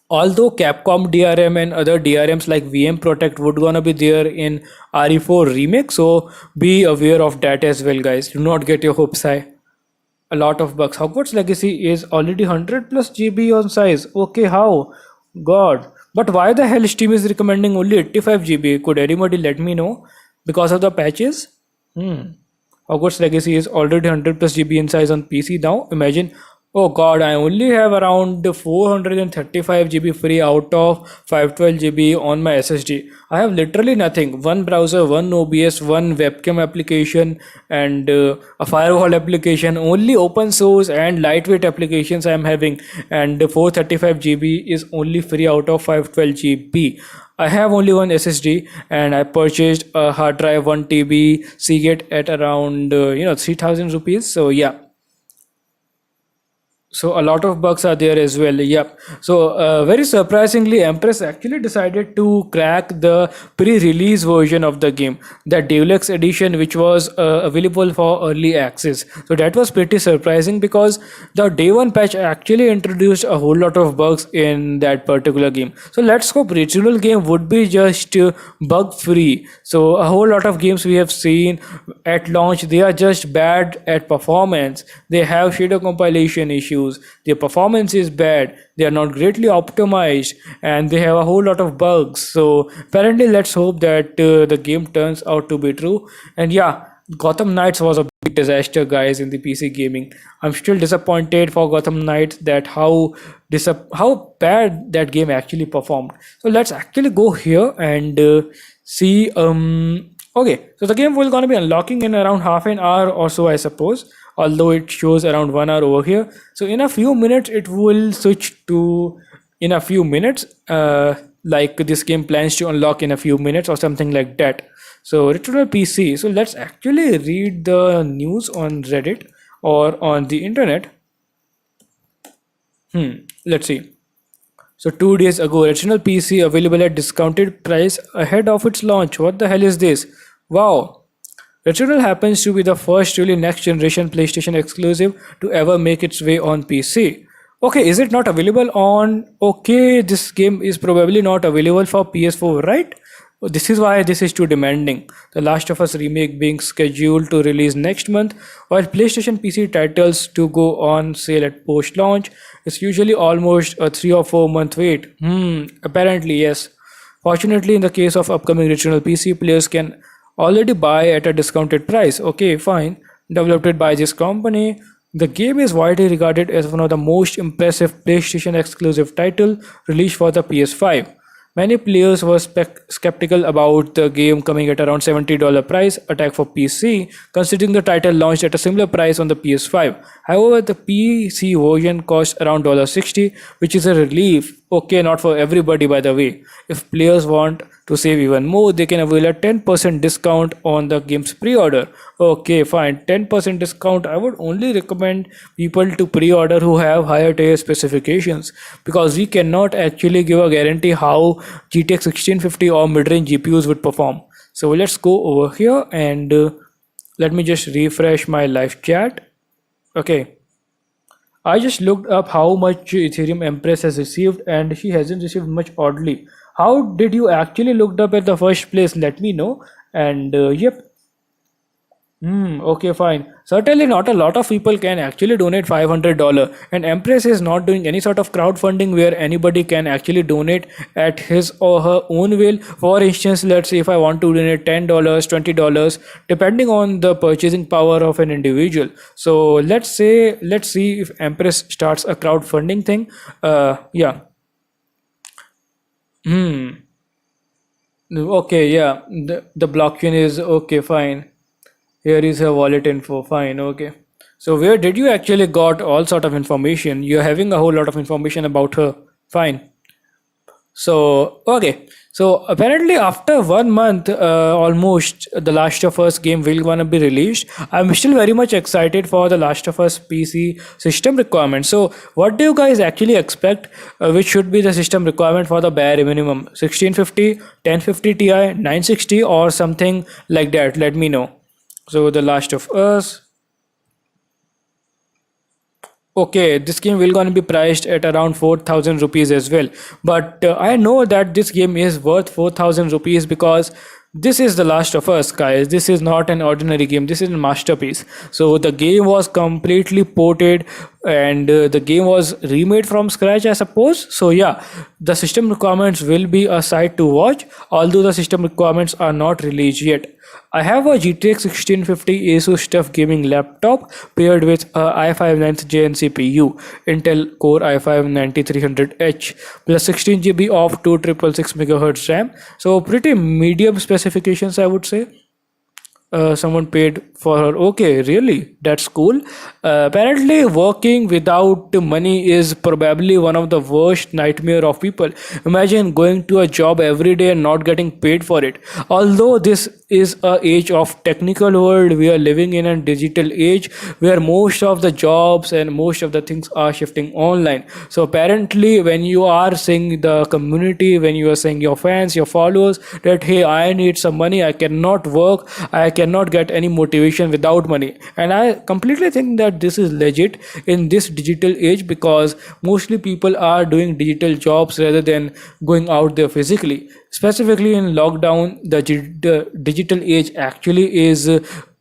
Although Capcom DRM and other DRMs like VM Protect would gonna be there in RE4 remake, so be aware of that as well, guys. Do not get your hopes high. A lot of bugs. Hogwarts Legacy is already 100 plus GB on size. Okay, how? God. But why the hell Steam is recommending only 85 GB? Could anybody let me know? Because of the patches? Hogwarts Legacy is already 100 plus GB in size on PC now. Imagine, oh god, I only have around 435 GB free out of 512 GB on my SSD. I have literally nothing. One browser, one OBS, one webcam application, and a firewall application. Only open source and lightweight applications I am having, and 435 GB is only free out of 512 GB. I have only one SSD and I purchased a hard drive 1 TB Seagate at around 3000 rupees. So yeah, so a lot of bugs are there as well. Yep. So very surprisingly, Empress actually decided to crack the pre-release version of the game, the Deluxe edition, which was available for early access. So that was pretty surprising because the day one patch actually introduced a whole lot of bugs in that particular game. So let's hope regional game would be just bug free. So a whole lot of games we have seen at launch, they are just bad at performance. They have shader compilation issues, their performance is bad, they are not greatly optimized, and they have a whole lot of bugs. So apparently let's hope that the game turns out to be true. And yeah, Gotham Knights was a big disaster, guys, in the PC gaming. I'm still disappointed for Gotham Knights that how bad that game actually performed. So let's actually go here and see. Okay, so the game will gonna be unlocking in around half an hour or so, I suppose, although it shows around 1 hour over here. So in a few minutes it will switch to, in a few minutes, like this game plans to unlock in a few minutes or something like that. So Returnal PC. So let's actually read the news on Reddit or on the internet. Let's see. So 2 days ago, Returnal PC available at discounted price ahead of its launch. What the hell is this? Wow. Returnal happens to be the first really next generation PlayStation exclusive to ever make its way on PC. Okay, is it not available on... Okay, this game is probably not available for PS4, right? This is why this is too demanding. The Last of Us remake being scheduled to release next month, while PlayStation PC titles to go on sale at post launch. It's usually almost a 3 or 4 month wait. Apparently, yes. Fortunately, in the case of upcoming Returnal PC, players can already buy at a discounted price. Okay, fine. Developed by this company, the game is widely regarded as one of the most impressive PlayStation exclusive title released for the PS5. Many players were skeptical about the game coming at around $70 price tag for PC, considering the title launched at a similar price on the PS5. However, the PC version costs around $60, which is a relief. Okay, not for everybody, by the way. If players want to save even more, they can avail a 10% discount on the game's pre-order. Okay, fine. 10% discount. I would only recommend people to pre-order who have higher tier specifications, because we cannot actually give a guarantee how GTX 1650 or mid-range GPUs would perform. So let's go over here and let me just refresh my live chat. Okay. I just looked up how much Ethereum Empress has received, and she hasn't received much, oddly. How did you actually looked up at the first place? Let me know. And yep. Okay, fine. Certainly, not a lot of people can actually donate $500, and Empress is not doing any sort of crowdfunding where anybody can actually donate at his or her own will. For instance, let's say if I want to donate $10, $20, depending on the purchasing power of an individual. So let's see if Empress starts a crowdfunding thing. Yeah. Hmm. Okay, yeah. The blockchain is okay, fine. Here is her wallet info. Fine, okay. So where did you actually got all sort of information? You're having a whole lot of information about her. Fine. So okay. So apparently after 1 month, almost the Last of Us game will gonna be released. I'm still very much excited for the Last of Us PC system requirements. So what do you guys actually expect? Which should be the system requirement for the bare minimum? 1650, 1050 Ti, 960, or something like that? Let me know. So the Last of Us. Okay, this game will gonna be priced at around 4,000 rupees as well. But I know that this game is worth 4,000 rupees because this is the Last of Us, guys. This is not an ordinary game. This is a masterpiece. So the game was completely ported, and the game was remade from scratch, I suppose. So yeah, the system requirements will be a sight to watch, although the system requirements are not released yet. I have a GTX 1650 ASUS TUF gaming laptop paired with a i5 9th Gen CPU, Intel Core i5 9300H, plus 16 GB of 2666 MHz RAM. So pretty medium specifications, I would say. Someone paid for her. Okay, really? That's cool. Apparently, working without money is probably one of the worst nightmare of people. Imagine going to a job every day and not getting paid for it. Although this is a age of technical world, we are living in a digital age where most of the jobs and most of the things are shifting online. So apparently, when you are saying the community, when you are saying your fans, your followers that hey, I need some money, I cannot work, I cannot get any motivation without money. And I completely think that this is legit in this digital age, because mostly people are doing digital jobs rather than going out there physically. Specifically in lockdown, the digital age actually is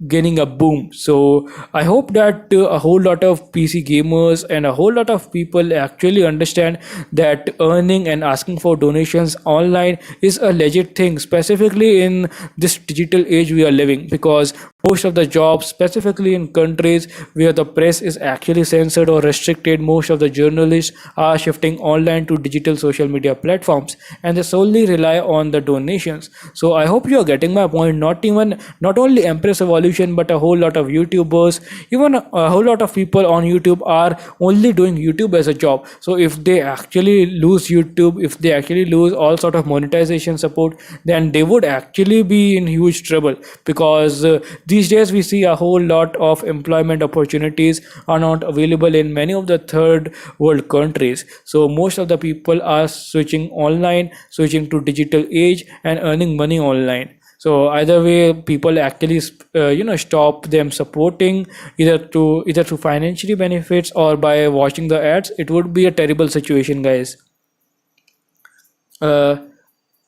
gaining a boom. So I hope that a whole lot of PC gamers and a whole lot of people actually understand that earning and asking for donations online is a legit thing, specifically in this digital age we are living, because most of the jobs, specifically in countries where the press is actually censored or restricted, most of the journalists are shifting online to digital social media platforms, and they solely rely on the donations. So I hope you are getting my point. Not only Empress Evolution, but a whole lot of YouTubers, even a whole lot of people on YouTube are only doing YouTube as a job. So if they actually lose YouTube, if they actually lose all sort of monetization support, then they would actually be in huge trouble, because these days we see a whole lot of employment opportunities are not available in many of the third world countries. So most of the people are switching online, switching to digital age and earning money online. So either way, people actually stop them supporting, either through financially benefits or by watching the ads. It would be a terrible situation, guys. uh,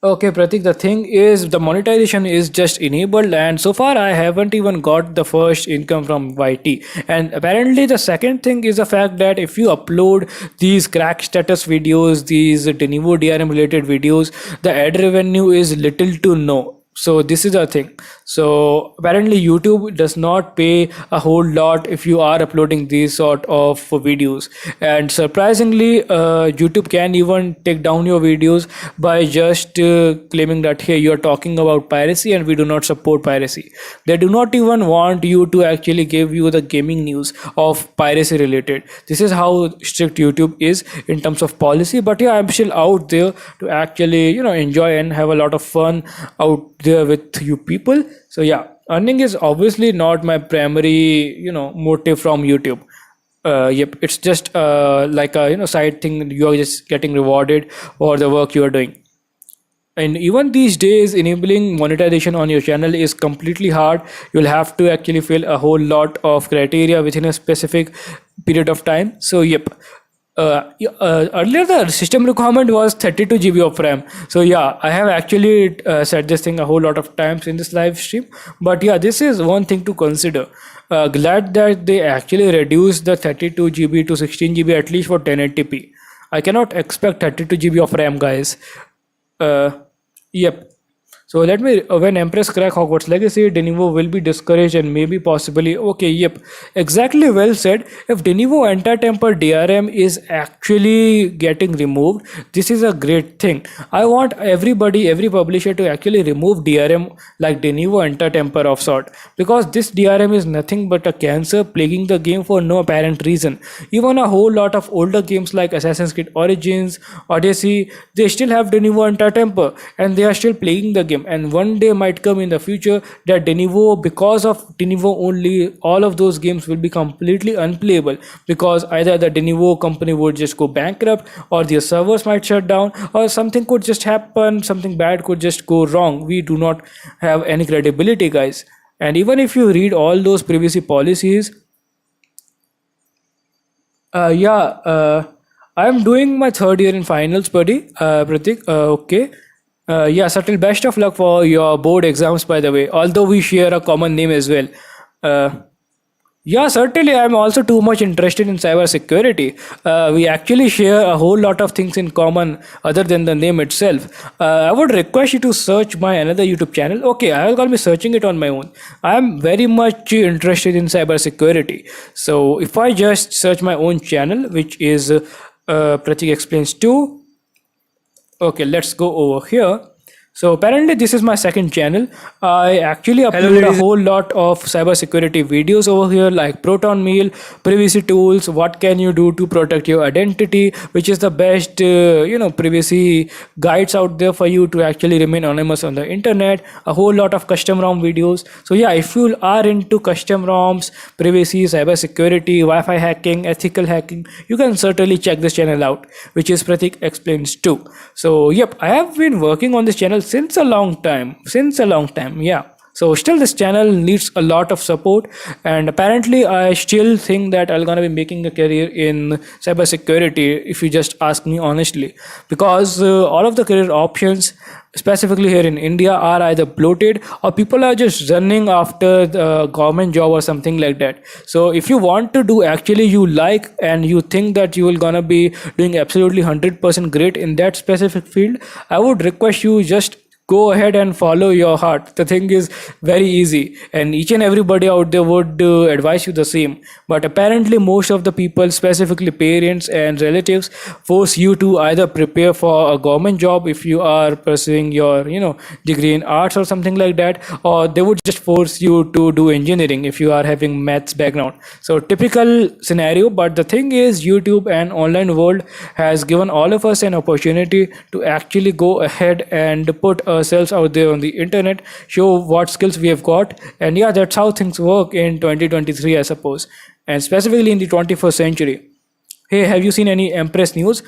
Okay, Pratik, the thing is the monetization is just enabled, and so far I haven't even got the first income from YT. And apparently, the second thing is the fact that if you upload these crack status videos, these Denuvo DRM related videos, the ad revenue is little to no. So this is a thing. So apparently YouTube does not pay a whole lot if you are uploading these sort of videos, and surprisingly YouTube can even take down your videos by just claiming that hey, you are talking about piracy and we do not support piracy. They do not even want you to actually give you the gaming news of piracy related. This is how strict YouTube is in terms of policy. But yeah, I'm still out there to actually enjoy and have a lot of fun out there with you people. So yeah, earning is obviously not my primary motive from YouTube. Yep, it's just like a side thing. You are just getting rewarded for the work you are doing. And even these days, enabling monetization on your channel is completely hard. You'll have to actually fill a whole lot of criteria within a specific period of time. So yep. Earlier the system requirement was 32 GB of RAM. So yeah, I have actually said this thing a whole lot of times in this live stream. But yeah, this is one thing to consider. Glad that they actually reduced the 32 GB to 16 GB at least for 1080p. I cannot expect 32 GB of RAM, guys. Uh, yep. So let me when Empress crack Hogwarts Legacy, Denuvo will be discouraged and maybe possibly okay. Yep, exactly. Well said. If Denuvo anti-temper DRM is actually getting removed, this is a great thing. I want everybody, every publisher to actually remove DRM like Denuvo anti-temper of sort, because this DRM is nothing but a cancer plaguing the game for no apparent reason. Even a whole lot of older games like Assassin's Creed Origins, Odyssey, they still have Denuvo anti-temper and they are still playing the game. And one day might come in the future that Denuvo, because of Denuvo only, all of those games will be completely unplayable, because either the Denuvo company would just go bankrupt, or their servers might shut down, or something could just happen, something bad could just go wrong. We do not have any credibility, guys. And even if you read all those privacy policies, yeah, I'm doing my third year in finals, buddy. Pratik, okay. Yeah, subtle best of luck for your board exams, by the way. Although we share a common name as well. Uh, yeah, certainly. I'm also too much interested in cybersecurity. We actually share a whole lot of things in common other than the name itself. I would request you to search my another YouTube channel. Okay, I will be searching it on my own. I'm very much interested in cybersecurity. So if I just search my own channel, which is Pratik Explains 2. Okay, let's go over here. So apparently this is my second channel. I actually Hello, upload a ladies. whole lot of cybersecurity videos over here, like Proton Mail, privacy tools, what can you do to protect your identity, which is the best privacy guides out there for you to actually remain anonymous on the internet. A whole lot of custom ROM videos. So yeah, if you are into custom ROMs, privacy, cybersecurity, Wi-Fi hacking, ethical hacking, you can certainly check this channel out, which is Pratik Explains 2. So yep, I have been working on this channel since a long time. Yeah. So still this channel needs a lot of support, and apparently I still think that I'm gonna be making a career in cybersecurity if you just ask me honestly, because all of the career options specifically here in India are either bloated or people are just running after the government job or something like that. So if you want to do actually you like and you think that you will gonna be doing absolutely 100% great in that specific field, I would request you just go ahead and follow your heart. The thing is very easy, and each and everybody out there would advise you the same. But apparently most of the people, specifically parents and relatives, force you to either prepare for a government job if you are pursuing your degree in arts or something like that, or they would just force you to do engineering if you are having maths background. So typical scenario. But the thing is, YouTube and online world has given all of us an opportunity to actually go ahead and put ourselves out there on the internet, show what skills we have got. And yeah, that's how things work in 2023, I suppose, and specifically in the 21st century. Hey, have you seen any Empress news?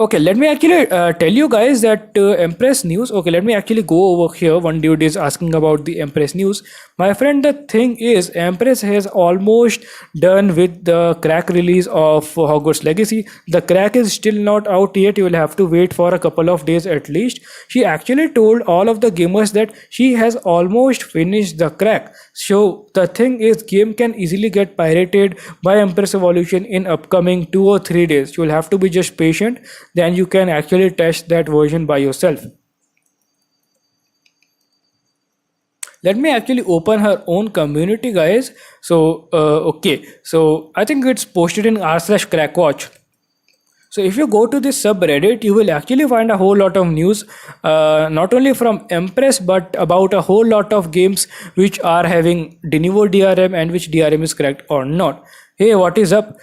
Okay, let me actually tell you guys that Empress News. Okay, let me actually go over here. One dude is asking about the Empress News. My friend, the thing is, Empress has almost done with the crack release of Hogwarts Legacy. The crack is still not out yet. You will have to wait for a couple of days at least. She actually told all of the gamers that she has almost finished the crack. So the thing is, game can easily get pirated by Empress Evolution in upcoming 2 or 3 days. You will have to be just patient. Then you can actually test that version by yourself. Let me actually open her own community, guys. So okay, so I think it's posted in r/crackwatch. So if you go to this subreddit, you will actually find a whole lot of news, not only from Empress, but about a whole lot of games which are having de novo DRM and which DRM is correct or not. Hey, what is up?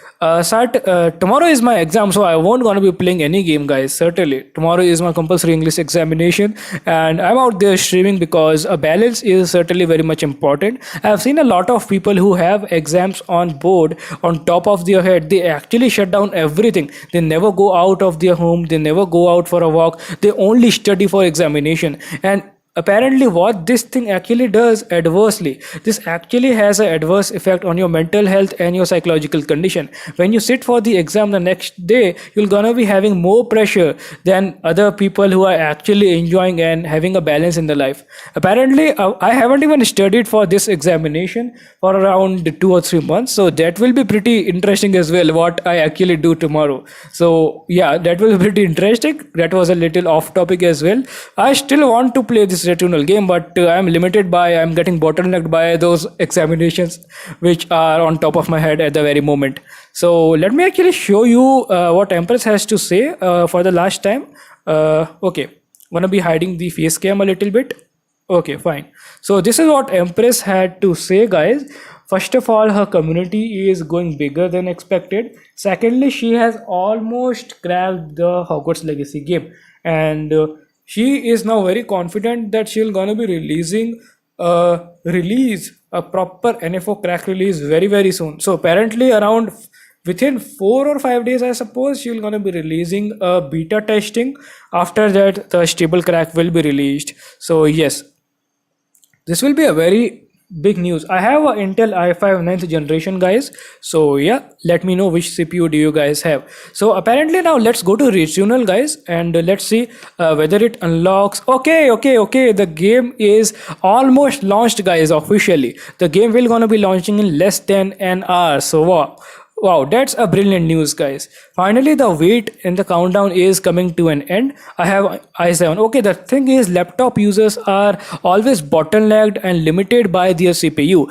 Sat, tomorrow is my exam, so I won't gonna be playing any game, guys. Certainly, tomorrow is my compulsory English examination, and I'm out there streaming because a balance is certainly very much important. I've seen a lot of people who have exams on board on top of their head. They actually shut down everything. They never go out of their home. They never go out for a walk. They only study for examination, and apparently what this thing actually does adversely, this actually has an adverse effect on your mental health and your psychological condition. When you sit for the exam the next day, you're gonna be having more pressure than other people who are actually enjoying and having a balance in the life. Apparently I haven't even studied for this examination for around 2 or 3 months, so that will be pretty interesting as well what I actually do tomorrow. So yeah, that will be pretty interesting. That was a little off topic as well. I still want to play this Returnal game, but I'm getting bottlenecked by those examinations which are on top of my head at the very moment. So let me actually show you what Empress has to say for the last time. Okay, gonna be hiding the face cam a little bit. Okay, fine. So this is what Empress had to say, guys. First of all, her community is going bigger than expected. Secondly, she has almost cracked the Hogwarts Legacy game, and she is now very confident that she'll gonna be releasing a proper NFO crack release very very soon. So apparently around within 4 or 5 days, I suppose she'll gonna be releasing a beta testing. After that, the stable crack will be released. So yes, this will be a very big news. I have a Intel i5 9th generation, guys. So yeah, let me know which CPU do you guys have. So apparently now let's go to Returnal, guys, and let's see whether it unlocks. Okay, the game is almost launched, guys. Officially the game will gonna be launching in less than an hour. So wow. Wow, that's a brilliant news, guys. Finally, the wait in the countdown is coming to an end. I have i7. Okay, the thing is, laptop users are always bottlenecked and limited by their CPU.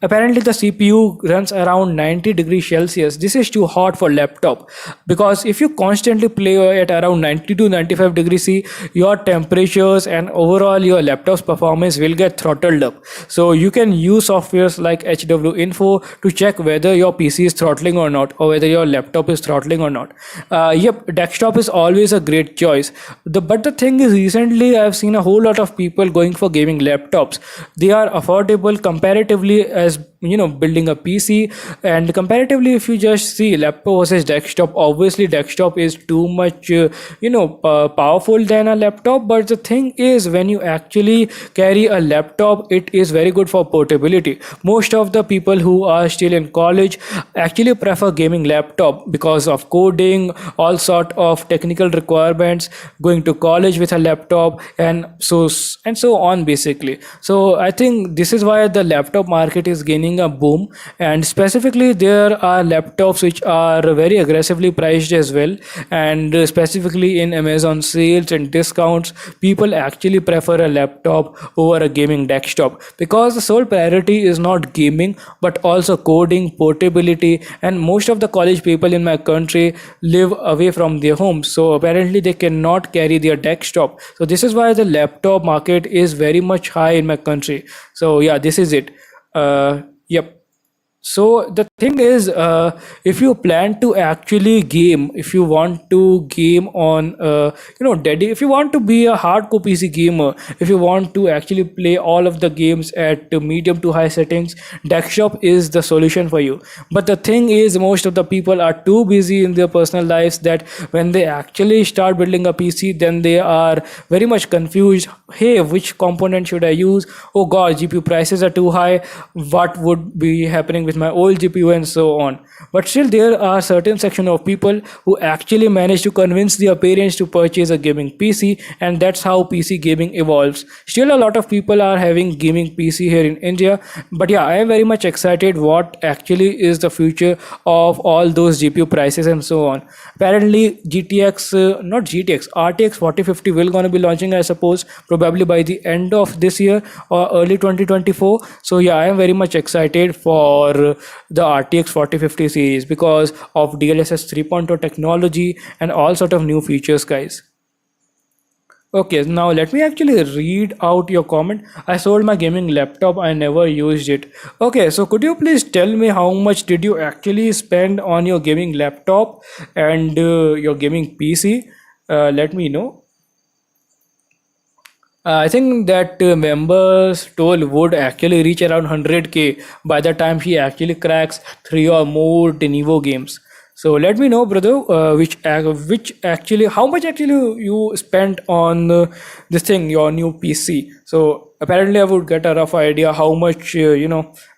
Apparently, the CPU runs around 90 degrees Celsius. This is too hot for laptop, because if you constantly play at around 90 to 95 degrees C, your temperatures and overall your laptop's performance will get throttled up. So you can use softwares like HW Info to check whether your PC is throttling or not, or whether your laptop is throttling or not. Yep, desktop is always a great choice. But the thing is, recently I've seen a whole lot of people going for gaming laptops. They are affordable comparatively as building a PC, and comparatively if you just see laptop versus desktop, obviously desktop is too much powerful than a laptop. But the thing is, when you actually carry a laptop, it is very good for portability. Most of the people who are still in college actually prefer gaming laptop because of coding, all sort of technical requirements, going to college with a laptop, and so on basically. So I think this is why the laptop market is gaining a boom, and specifically there are laptops which are very aggressively priced as well, and specifically in Amazon sales and discounts, people actually prefer a laptop over a gaming desktop, because the sole priority is not gaming but also coding, portability, and most of the college people in my country live away from their homes, so apparently they cannot carry their desktop. So this is why the laptop market is very much high in my country. So yeah, this is it. Yep. So the thing is, if you plan to actually game, if you want to game on, if you want to be a hardcore PC gamer, if you want to actually play all of the games at medium to high settings, desktop is the solution for you. But the thing is, most of the people are too busy in their personal lives that when they actually start building a PC, then they are very much confused. Hey, which component should I use? Oh god, GPU prices are too high. What would be happening with my old GPU and so on? But still, there are certain section of people who actually manage to convince their parents to purchase a gaming PC, and that's how PC gaming evolves. Still, a lot of people are having gaming PC here in India, but yeah, I am very much excited what actually is the future of all those GPU prices and so on. Apparently, GTX, not GTX, RTX 4050 will gonna be launching, I suppose, probably by the end of this year or early 2024. So yeah, I am very much excited for the RTX 4050 series because of DLSS 3.0 technology and all sort of new features, guys. Okay, now let me actually read out your comment. I sold my gaming laptop, I never used it. Okay, so could you please tell me how much did you actually spend on your gaming laptop and your gaming PC? Let me know. I think that members toll would actually reach around 100K by the time he actually cracks three or more Denuvo games. So let me know, brother, which actually how much actually you spent on this thing, your new PC. So apparently, I would get a rough idea how much I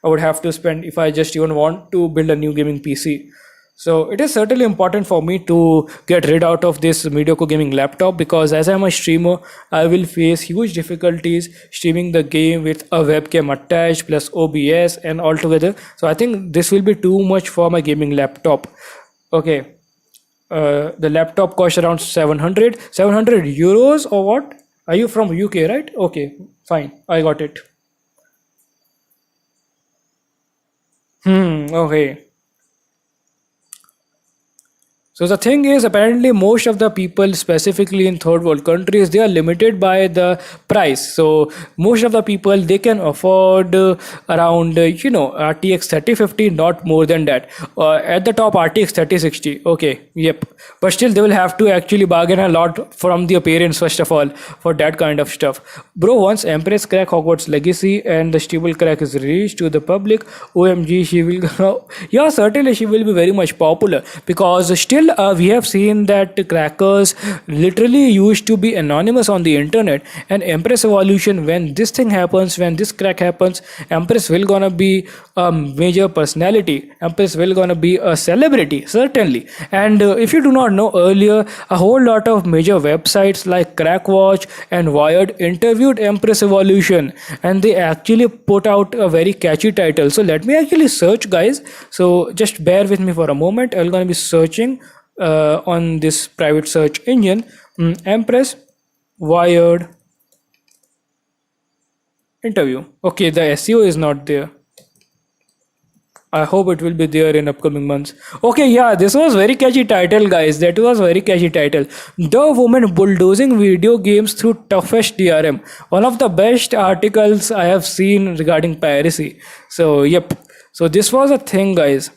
would have to spend if I just even want to build a new gaming PC. So it is certainly important for me to get rid out of this mediocre gaming laptop because as I'm a streamer, I will face huge difficulties streaming the game with a webcam attached plus OBS and all together. So I think this will be too much for my gaming laptop. Okay, the laptop costs around 700 euros or what? Are you from UK, right? Okay, fine, I got it. Okay. So the thing is, apparently, most of the people, specifically in third world countries, they are limited by the price. So most of the people they can afford around RTX 3050, not more than that. At the top, RTX 3060. Okay, yep. But still, they will have to actually bargain a lot from their parents first of all for that kind of stuff. Bro, once Empress crack Hogwarts Legacy and the stable crack is released to the public, OMG, she will. Yeah, certainly she will be very much popular because still we have seen that crackers literally used to be anonymous on the internet, and Empress Evolution, when this thing happens, when this crack happens, Empress will gonna be a major personality. Empress will gonna be a celebrity, certainly. And if you do not know, earlier a whole lot of major websites like Crackwatch and Wired interviewed Empress Evolution, and they actually put out a very catchy title. So let me actually search, guys. So just bear with me for a moment. I'm gonna be searching on this private search engine, Empress Wired interview. Okay, the SEO is not there. I hope it will be there in upcoming months. Okay, yeah, this was very catchy title, guys. That was very catchy title. The woman bulldozing video games through toughest DRM. One of the best articles I have seen regarding piracy. So, yep. So this was a thing, guys.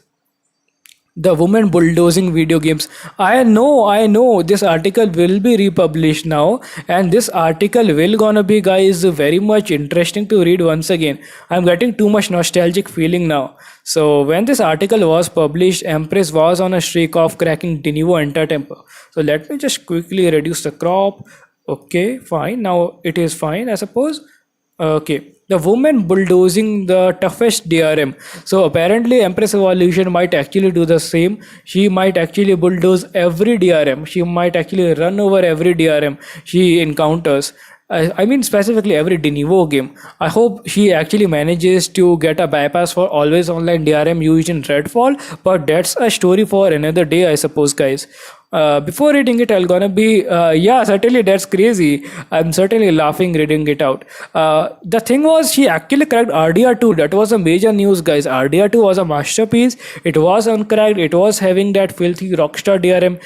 The woman bulldozing video games. I know this article will be republished now, and this article will gonna be, guys, very much interesting to read once again. I'm getting too much nostalgic feeling now. So when this article was published, Empress was on a streak of cracking Denuvo enter temper. So let me just quickly reduce the crop. Okay, fine, now it is fine, I suppose. Okay, the woman bulldozing the toughest DRM. So apparently, Empress Evolution might actually do the same. She might actually bulldoze every DRM. She might actually run over every DRM she encounters. I mean, specifically every Denuvo game. I hope she actually manages to get a bypass for always online DRM used in Redfall, but that's a story for another day, I suppose, guys. Before reading it, I'll gonna be, yeah, certainly that's crazy. I'm certainly laughing reading it out. The thing was, she actually cracked RDR2. That was a major news, guys. RDR2 was a masterpiece. It was uncracked. It was having that filthy Rockstar DRM.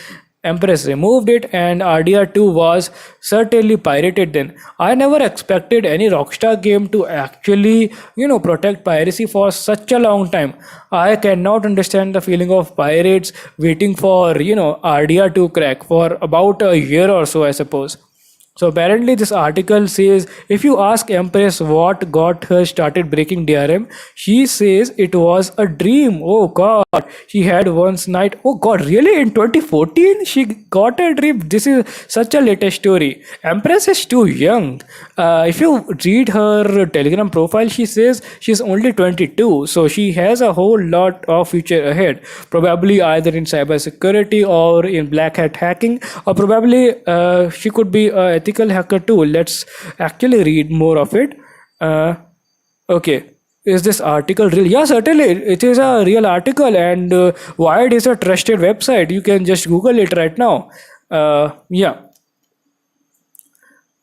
Empress removed it, and RDR2 was certainly pirated then. I never expected any Rockstar game to actually, protect piracy for such a long time. I cannot understand the feeling of pirates waiting for, RDR to crack for about a year or so, I suppose. So apparently, this article says if you ask Empress what got her started breaking DRM, she says it was a dream. Oh God, she had once night. Oh God, really? In 2014, she got a dream. This is such a latest story. Empress is too young. If you read her Telegram profile, she says she's only 22, so she has a whole lot of future ahead. Probably either in cybersecurity or in black hat hacking, or probably she could be a ethical hacker too. Let's actually read more of it. Okay, is this article real? Yeah, certainly it is a real article, and Wired is a trusted website. You can just Google it right now. Yeah.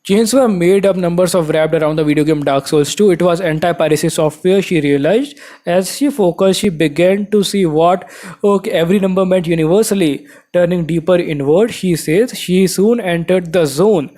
Chains were made up numbers of wrapped around the video game Dark Souls 2. It was anti-piracy software, she realized. As she focused, she began to see what every number meant universally. Turning deeper inward, she says, she soon entered the zone.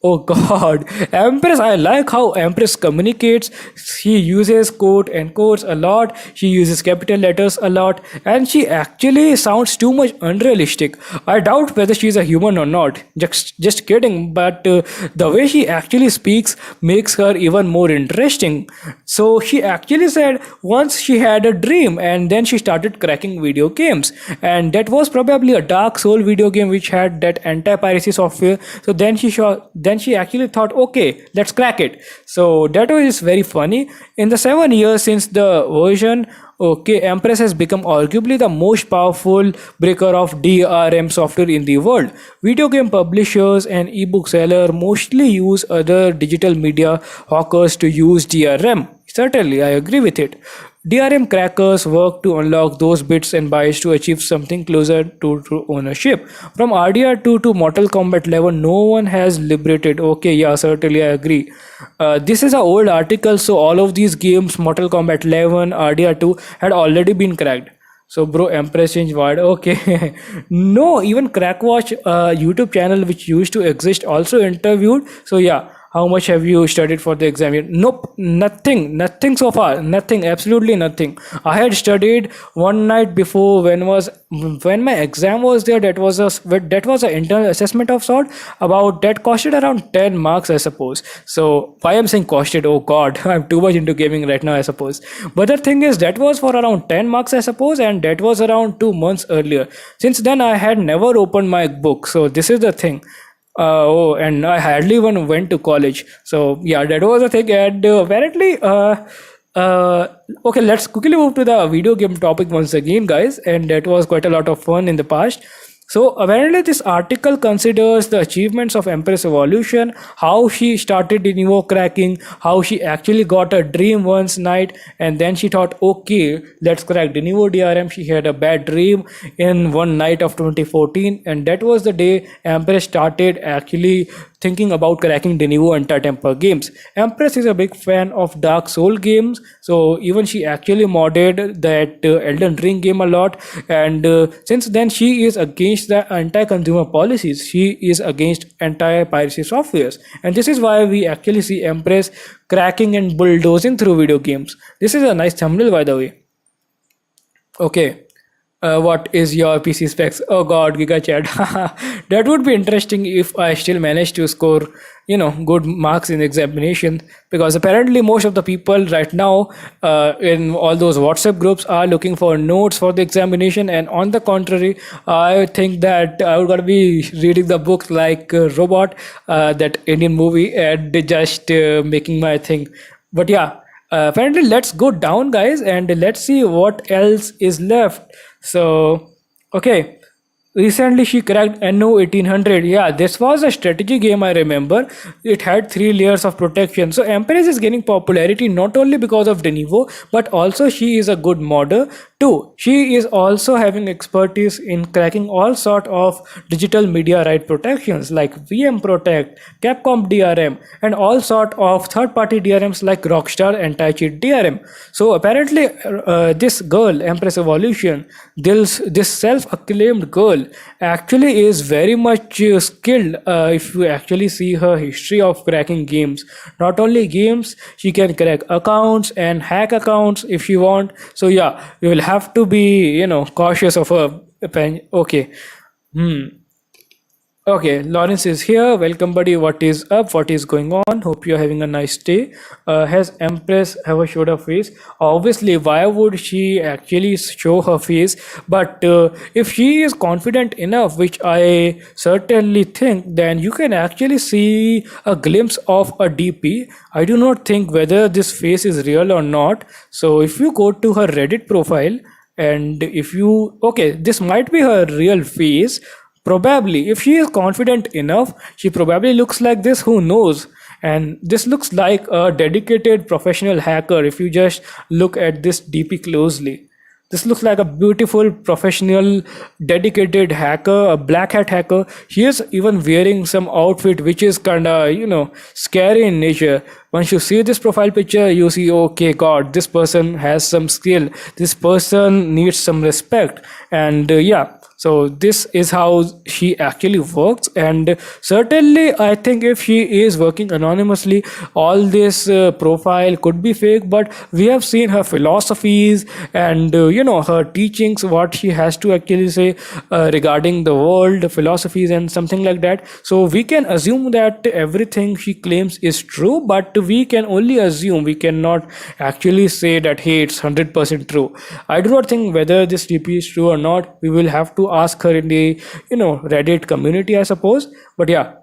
Oh God, Empress, I like how Empress communicates. She uses quote and quotes a lot. She uses capital letters a lot, and she actually sounds too much unrealistic. I doubt whether she's a human or not. Just kidding. But the way she actually speaks makes her even more interesting. So she actually said once she had a dream, and then she started cracking video games, and that was probably a Dark Soul video game which had that anti-piracy software. So then she actually thought, okay, let's crack it. So that was very funny. In the 7 years since the version, okay, Empress has become arguably the most powerful breaker of DRM software in the world. Video game publishers and ebook sellers mostly use other digital media hawkers to use DRM. Certainly, I agree with it. DRM crackers work to unlock those bits and bytes to achieve something closer to true ownership. From RDR2 to Mortal Kombat 11, no one has liberated. Okay, yeah, certainly I agree. This is an old article, so all of these games, Mortal Kombat 11, RDR2, had already been cracked. So, bro, Empress change word. Okay. No, even Crackwatch YouTube channel, which used to exist, also interviewed. So, yeah. How much have you studied for the exam? Nope, nothing so far, nothing, absolutely nothing. I had studied one night before when my exam was there. That was an internal assessment of sort. About that costed around 10 marks, I suppose. So why I'm saying costed? Oh God, I'm too much into gaming right now, I suppose. But the thing is, that was for around 10 marks, I suppose, and that was around 2 months earlier. Since then, I had never opened my book. So this is the thing. And I hardly even went to college. So yeah, that was a thing. And apparently, okay, let's quickly move to the video game topic once again, guys. And that was quite a lot of fun in the past. So apparently this article considers the achievements of Empress Evolution, how she started the Neo cracking, how she actually got a dream once night, and then she thought, okay, let's crack the Neo DRM. She had a bad dream in one night of 2014, and that was the day Empress started actually thinking about cracking the Denuvo anti-temper games. Empress is a big fan of Dark Soul games, so even she actually modded that Elden Ring game a lot. And since then, she is against the anti-consumer policies. She is against anti-piracy softwares, and this is why we actually see Empress cracking and bulldozing through video games. This is a nice thumbnail, by the way. Okay. What is your PC specs? Oh God, Giga Chat. That would be interesting if I still manage to score, good marks in examination. Because apparently most of the people right now in all those WhatsApp groups are looking for notes for the examination. And on the contrary, I think that I would gotta be reading the books like Robot, that Indian movie, and just making my thing. But yeah. Apparently, let's go down, guys, and let's see what else is left. So, okay. Recently, she cracked NO 1800. Yeah, this was a strategy game, I remember. It had 3 layers of protection. So, Empress is gaining popularity not only because of Denuvo, but also she is a good modder too. She is also having expertise in cracking all sort of digital media right protections like VM Protect, Capcom DRM, and all sort of third-party DRMs like Rockstar Anti-Cheat DRM. So, apparently, this girl, Empress Evolution, this self-acclaimed girl, actually is very much skilled. If you actually see her history of cracking games, not only games, she can crack accounts and hack accounts if she want. So yeah, you will have to be cautious of her. Okay. Hmm. Okay, Lawrence is here. Welcome, buddy. What is up? What is going on? Hope you're having a nice day. Has Empress ever showed her face? Obviously, why would she actually show her face? But if she is confident enough, which I certainly think, then you can actually see a glimpse of a DP. I do not think whether this face is real or not. So if you go to her Reddit profile, and if you okay, this might be her real face. Probably, if she is confident enough, she probably looks like this. Who knows? And this looks like a dedicated professional hacker if you just look at this DP closely. This looks like a beautiful professional dedicated hacker, a black hat hacker. She is even wearing some outfit which is kinda, scary in nature. Once you see this profile picture, you see, okay, God, this person has some skill. This person needs some respect. And yeah, so this is how she actually works, and certainly I think if she is working anonymously, all this profile could be fake. But we have seen her philosophies and her teachings, what she has to actually say regarding the world, philosophies, and something like that. So we can assume that everything she claims is true, but we can only assume. We cannot actually say that hey, it's 100% true. I do not think whether this DP is true or not. We will have to ask her in the Reddit community, I suppose. But yeah,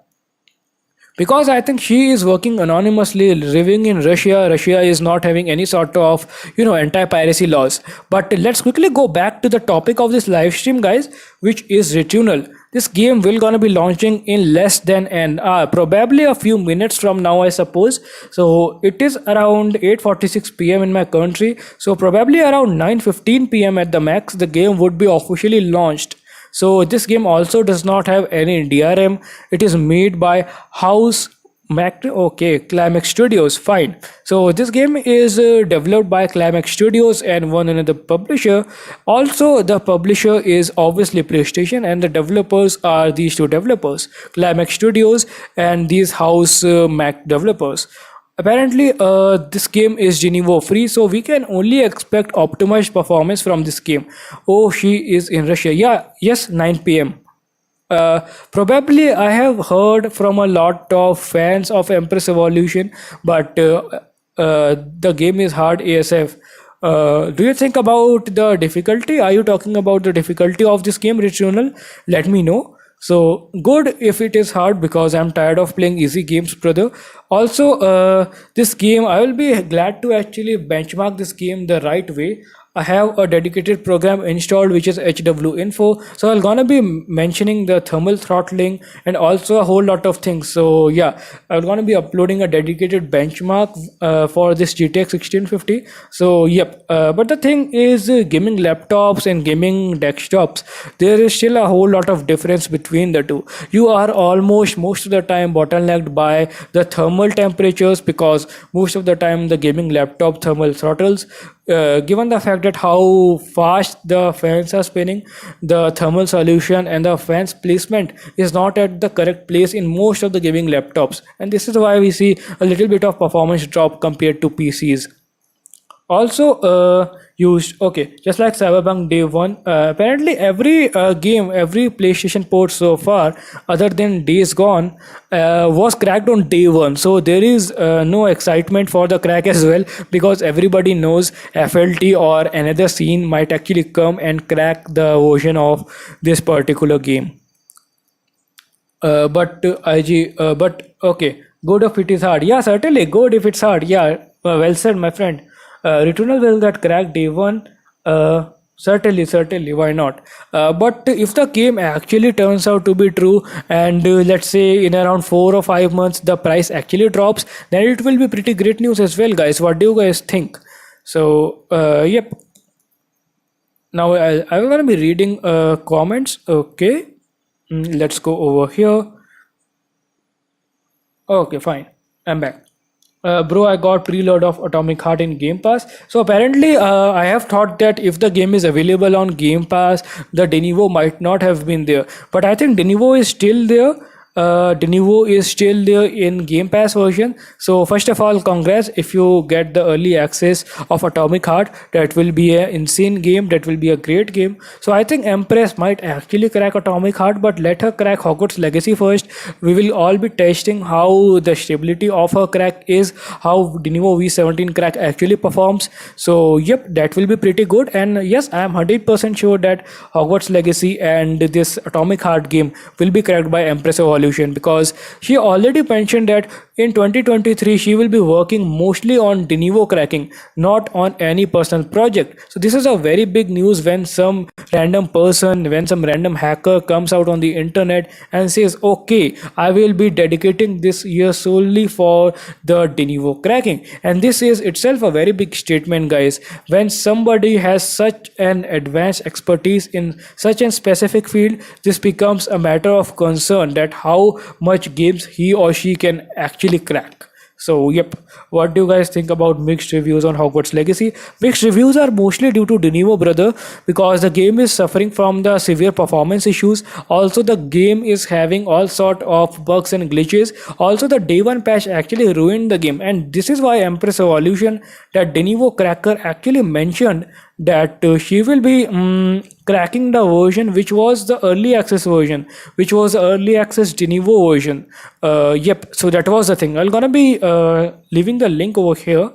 because I think she is working anonymously, living in Russia. Russia is not having any sort of anti-piracy laws. But let's quickly go back to the topic of this live stream, guys, which is Returnal. This game will gonna be launching in less than an hour, probably a few minutes from now, I suppose. So it is around 8:46 p.m. in my country. So probably around 9:15 p.m. at the max, the game would be officially launched. So this game also does not have any DRM. It is made by House Mac. Okay, Climax Studios. Fine. So this game is developed by Climax Studios and one another publisher. Also, the publisher is obviously PlayStation, and the developers are these two developers, Climax Studios and these House Mac developers. Apparently, this game is Geneva free, so we can only expect optimized performance from this game. Oh, she is in Russia. Yeah, yes, 9 p.m. Probably I have heard from a lot of fans of Empress Evolution, but the game is hard ASF. Do you think about the difficulty? Are you talking about the difficulty of this game, Returnal? Let me know. So good if it is hard, because I'm tired of playing easy games, brother. Also, this game, I will be glad to actually benchmark this game the right way. I have a dedicated program installed which is HW Info. So I'm gonna be mentioning the thermal throttling and also a whole lot of things. So yeah, I'm gonna be uploading a dedicated benchmark for this GTX 1650. So yep, but the thing is, gaming laptops and gaming desktops, there is still a whole lot of difference between the two. You are almost most of the time bottlenecked by the thermal temperatures, because most of the time the gaming laptop thermal throttles, given the fact that how fast the fans are spinning, the thermal solution and the fans placement is not at the correct place in most of the gaming laptops, and this is why we see a little bit of performance drop compared to PCs. Also used, okay, just like Cyberpunk Day One. Apparently every game, every PlayStation port so far other than Days Gone was cracked on day one. So there is no excitement for the crack as well, because everybody knows FLT or another scene might actually come and crack the version of this particular game. But IG, but okay, good if it is hard. Yeah, certainly good if it's hard. Yeah, well said, my friend. Returnal will get cracked day one. Certainly, why not? But if the game actually turns out to be true, and let's say in around 4 or 5 months the price actually drops, then it will be pretty great news as well, guys. What do you guys think? So, yep. Now I'm gonna be reading comments. Okay, let's go over here. Okay, fine. I'm back. Bro, I got preload of Atomic Heart in Game Pass. So apparently, I have thought that if the game is available on Game Pass, the Denuvo might not have been there. But I think Denuvo is still there. Denuvo is still there in Game Pass version. So first of all, congrats if you get the early access of Atomic Heart. That will be an insane game. That will be a great game. So I think Empress might actually crack Atomic Heart, but let her crack Hogwarts Legacy first. We will all be testing how the stability of her crack is, how Denuvo V17 crack actually performs. So yep, that will be pretty good. And yes, I am 100% sure that Hogwarts Legacy and this Atomic Heart game will be cracked by Empress Evolution, because she already mentioned that in 2023 she will be working mostly on Denuvo cracking, not on any personal project. So this is a very big news when some random person, when some random hacker comes out on the internet and says, okay, I will be dedicating this year solely for the Denuvo cracking. And this is itself a very big statement, guys. When somebody has such an advanced expertise in such a specific field, this becomes a matter of concern that how much games he or she can actually crack. So, yep. What do you guys think about mixed reviews on Hogwarts Legacy? Mixed reviews are mostly due to Denuvo, brother, because the game is suffering from the severe performance issues. Also, the game is having all sort of bugs and glitches. Also, the day one patch actually ruined the game, and this is why Empress Evolution, that Denuvo cracker, actually mentioned that she will be cracking the version which was the early access version, which was early access Denuvo version. Yep, so that was the thing. I'm gonna be leaving the link over here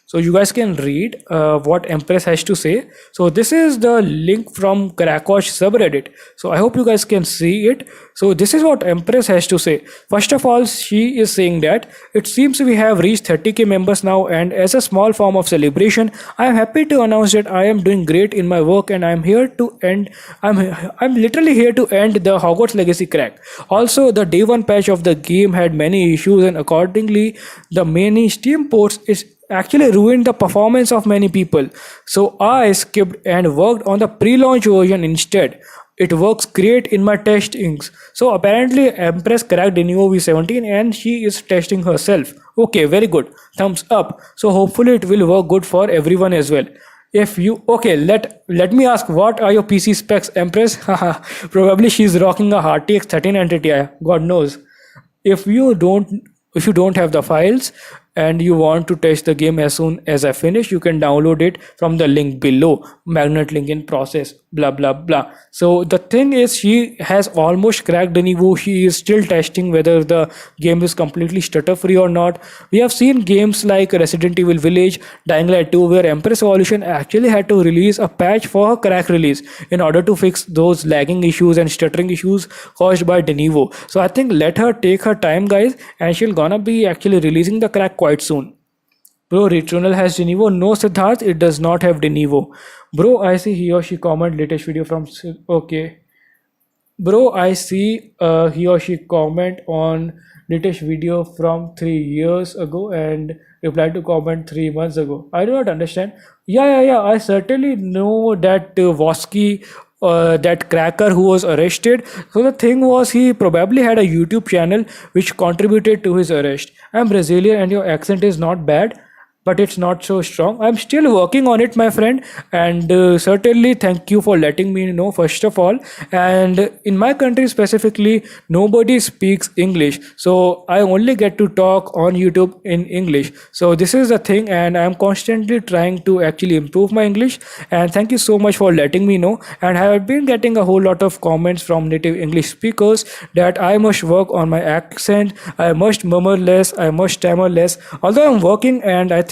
so you guys can read what Empress has to say. So this is the link from Krakosh subreddit. So I hope you guys can see it. So this is what Empress has to say. First of all, she is saying that it seems we have reached 30k members now, and as a small form of celebration, I am happy to announce that I am doing great in my work, and I'm here to end. I'm literally here to end the Hogwarts Legacy crack. Also, the day one patch of the game had many issues, and accordingly, the many Steam ports is actually ruined the performance of many people. So I skipped and worked on the pre-launch version instead. It works great in my testings. So apparently Empress cracked Denuvo V17 and she is testing herself. Okay, very good. Thumbs up. So hopefully it will work good for everyone as well. If you okay, let me ask, what are your PC specs, Empress? Probably she's rocking a RTX 3090 Ti. God knows. If you don't have the files and you want to test the game as soon as I finish, you can download it from the link below. Magnet link in process, blah blah blah. So the thing is, she has almost cracked Denuvo. She is still testing whether the game is completely stutter free or not. We have seen games like Resident Evil Village, Dying Light 2, where Empress Evolution actually had to release a patch for her crack release in order to fix those lagging issues and stuttering issues caused by Denuvo. So I think let her take her time, guys, and she'll gonna be actually releasing the crack quite soon. Bro, Returnal has Denuvo. No, Siddharth, it does not have Denuvo. Bro, I see he or she comment latest video from. Okay. Bro, I see he or she comment on latest video from 3 years ago and replied to comment 3 months ago. I do not understand. Yeah. I certainly know that Vosky, that cracker who was arrested. So the thing was, he probably had a YouTube channel which contributed to his arrest. I'm Brazilian and your accent is not bad, but it's not so strong. I'm still working on it, my friend, and certainly thank you for letting me know, first of all. And in my country specifically, nobody speaks English, so I only get to talk on YouTube in English. So this is the thing, and I'm constantly trying to actually improve my English. And thank you so much for letting me know. And I have been getting a whole lot of comments from native English speakers that I must work on my accent, I must murmur less, I must stammer less. Although I'm working, and I think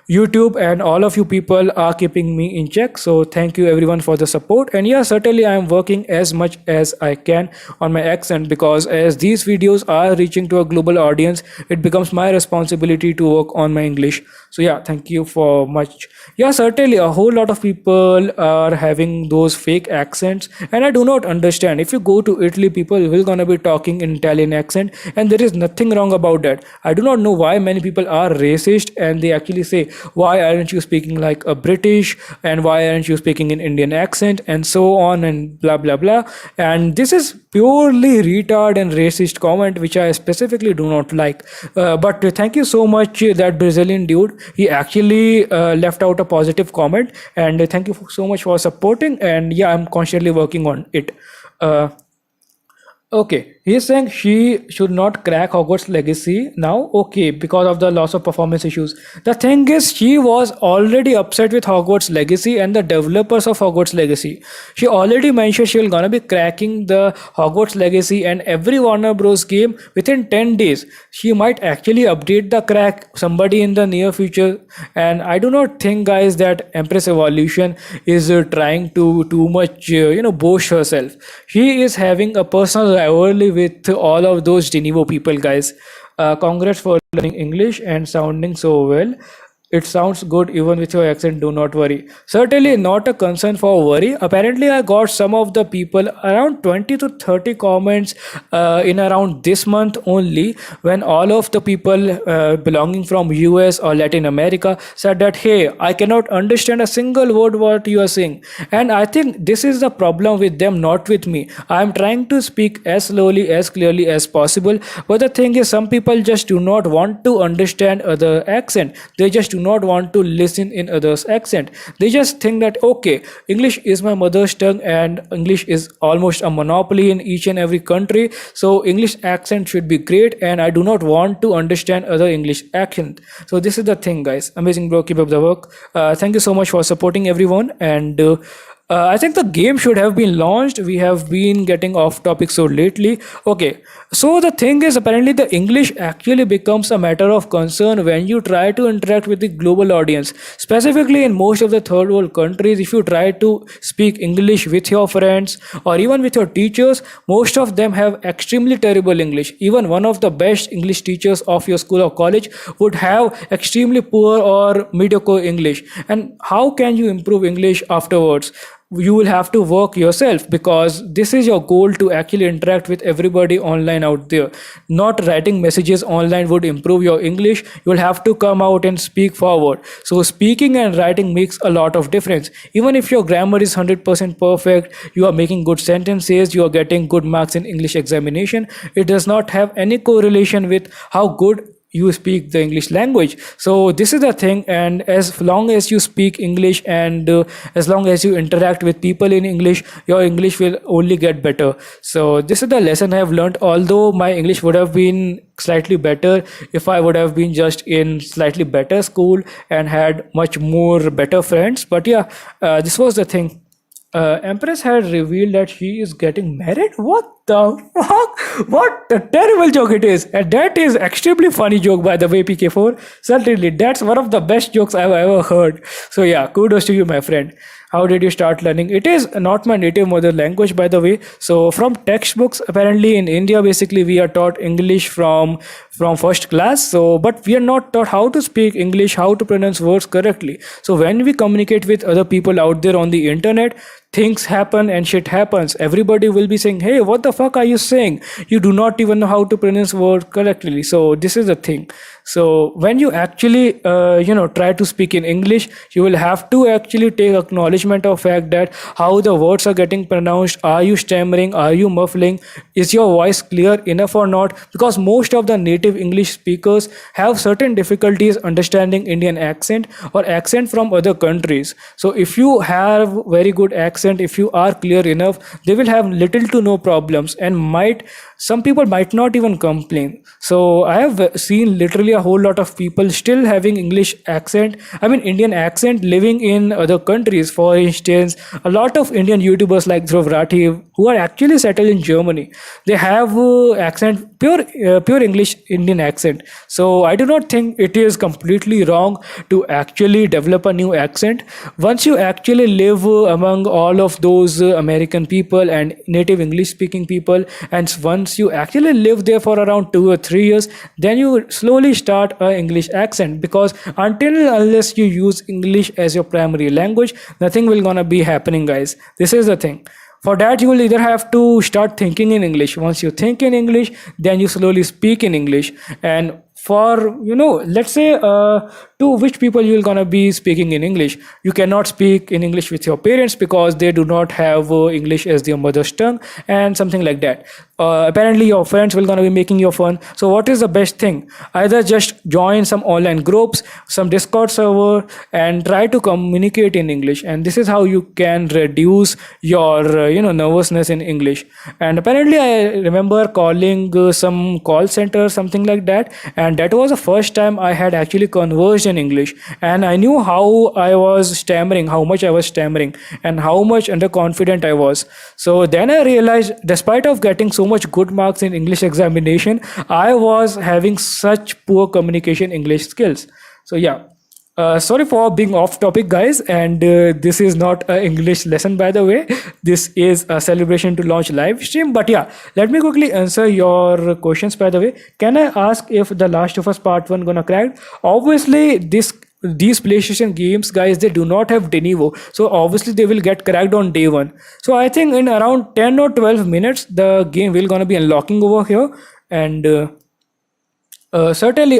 YouTube and all of you people are keeping me in check. So thank you everyone for the support. And yeah, certainly I am working as much as I can on my accent, because as these videos are reaching to a global audience, it becomes my responsibility to work on my English. So yeah, thank you for much. Yeah, certainly a whole lot of people are having those fake accents, and I do not understand. If you go to Italy, people will gonna be talking in Italian accent, and there is nothing wrong about that. I do not know why many people are racist and they actually say, why aren't you speaking like a British, and why aren't you speaking in Indian accent, and so on and blah blah blah. And this is purely retard and racist comment which I specifically do not like. But thank you so much, that Brazilian dude. He actually left out a positive comment, and thank you so much for supporting. And yeah, I'm constantly working on it. uh, Okay, he's saying she should not crack Hogwarts Legacy now. Okay, because of the loss of performance issues. The thing is, she was already upset with Hogwarts Legacy and the developers of Hogwarts Legacy. She already mentioned she will gonna be cracking the Hogwarts Legacy and every Warner Bros. Game within 10 days. She might actually update the crack somebody in the near future. And I do not think, guys, that Empress Evolution is trying to too much, boast herself. She is having a personal rivalry with all of those Genevo people, guys. Congrats for learning English and sounding so well. It sounds good even with your accent, do not worry. Certainly not a concern for worry. Apparently, I got some of the people around 20 to 30 comments in around this month only, when all of the people belonging from US or Latin America said that, hey, I cannot understand a single word what you are saying. And I think this is the problem with them, not with me. I am trying to speak as slowly, as clearly as possible. But the thing is, some people just do not want to understand other accent. They just do not want to listen in others accent. They just think that, okay, English is my mother's tongue and English is almost a monopoly in each and every country, so English accent should be great and I do not want to understand other English accent. So this is the thing, guys. Amazing, bro, keep up the work. Thank you so much for supporting everyone. And I think the game should have been launched. We have been getting off topic so lately. Okay, so the thing is, apparently, the English actually becomes a matter of concern when you try to interact with the global audience. Specifically, in most of the third world countries, if you try to speak English with your friends or even with your teachers, most of them have extremely terrible English. Even one of the best English teachers of your school or college would have extremely poor or mediocre English. And how can you improve English afterwards? You will have to work yourself, because this is your goal, to actually interact with everybody online out there. Not writing messages online would improve your English. You will have to come out and speak forward. So speaking and writing makes a lot of difference. Even if your grammar is 100% perfect, you are making good sentences, you are getting good marks in English examination, it does not have any correlation with how good you speak the English language. So this is the thing. And as long as you speak English, and as long as you interact with people in English, your English will only get better. So this is the lesson I have learned. Although my English would have been slightly better if I would have been just in slightly better school and had much more better friends. But yeah, this was the thing. Empress had revealed that she is getting married. What the fuck? What a terrible joke it is. And that is extremely funny joke, by the way, PK4. Certainly, that's one of the best jokes I've ever heard. So yeah, kudos to you, my friend. How did you start learning? It is not my native mother language, by the way. So from textbooks, apparently in India, basically we are taught English from first class. So but we are not taught how to speak English, how to pronounce words correctly. So when we communicate with other people out there on the internet, things happen and shit happens. Everybody will be saying, hey, what the fuck are you saying? You do not even know how to pronounce words correctly. So this is the thing. So when you actually try to speak in English, you will have to actually take acknowledgement of fact that how the words are getting pronounced. Are you stammering? Are you muffling? Is your voice clear enough or not? Because most of the native English speakers have certain difficulties understanding Indian accent or accent from other countries. So if you have very good accent, if you are clear enough, they will have little to no problems, and some people might not even complain. So I have seen literally a whole lot of people still having English accent, I mean Indian accent, living in other countries. For instance, a lot of Indian YouTubers like Dhruv Rathi, who are actually settled in Germany, they have accent, pure English Indian accent. So I do not think it is completely wrong to actually develop a new accent. Once you actually live among all of those American people and native English speaking people, and once you actually live there for around 2 or 3 years, then you slowly start a English accent. Because unless you use English as your primary language, nothing will gonna be happening, guys. This is the thing. For that, you will either have to start thinking in English. Once you think in English, then you slowly speak in English. And for, let's say, to which people you're gonna be speaking in English. You cannot speak in English with your parents because they do not have English as their mother's tongue, and something like that. Apparently your friends will gonna be making you fun. So what is the best thing? Either just join some online groups, some Discord server, and try to communicate in English, and this is how you can reduce your nervousness in English. And apparently I remember calling some call center, something like that, and that was the first time I had actually conversed in English, and I knew how I was stammering, how much I was stammering, and how much underconfident I was. So then I realized, despite of getting so much good marks in English examination, I was having such poor communication English skills. So yeah, sorry for being off topic, guys. And this is not an English lesson, by the way. This is a celebration to launch live stream. But yeah, let me quickly answer your questions. By the way, can I ask if The Last of Us Part One gonna crack? Obviously, these PlayStation games, guys, they do not have Denuvo, so obviously they will get cracked on day one. So I think in around 10 or 12 minutes, the game will gonna be unlocking over here, and certainly.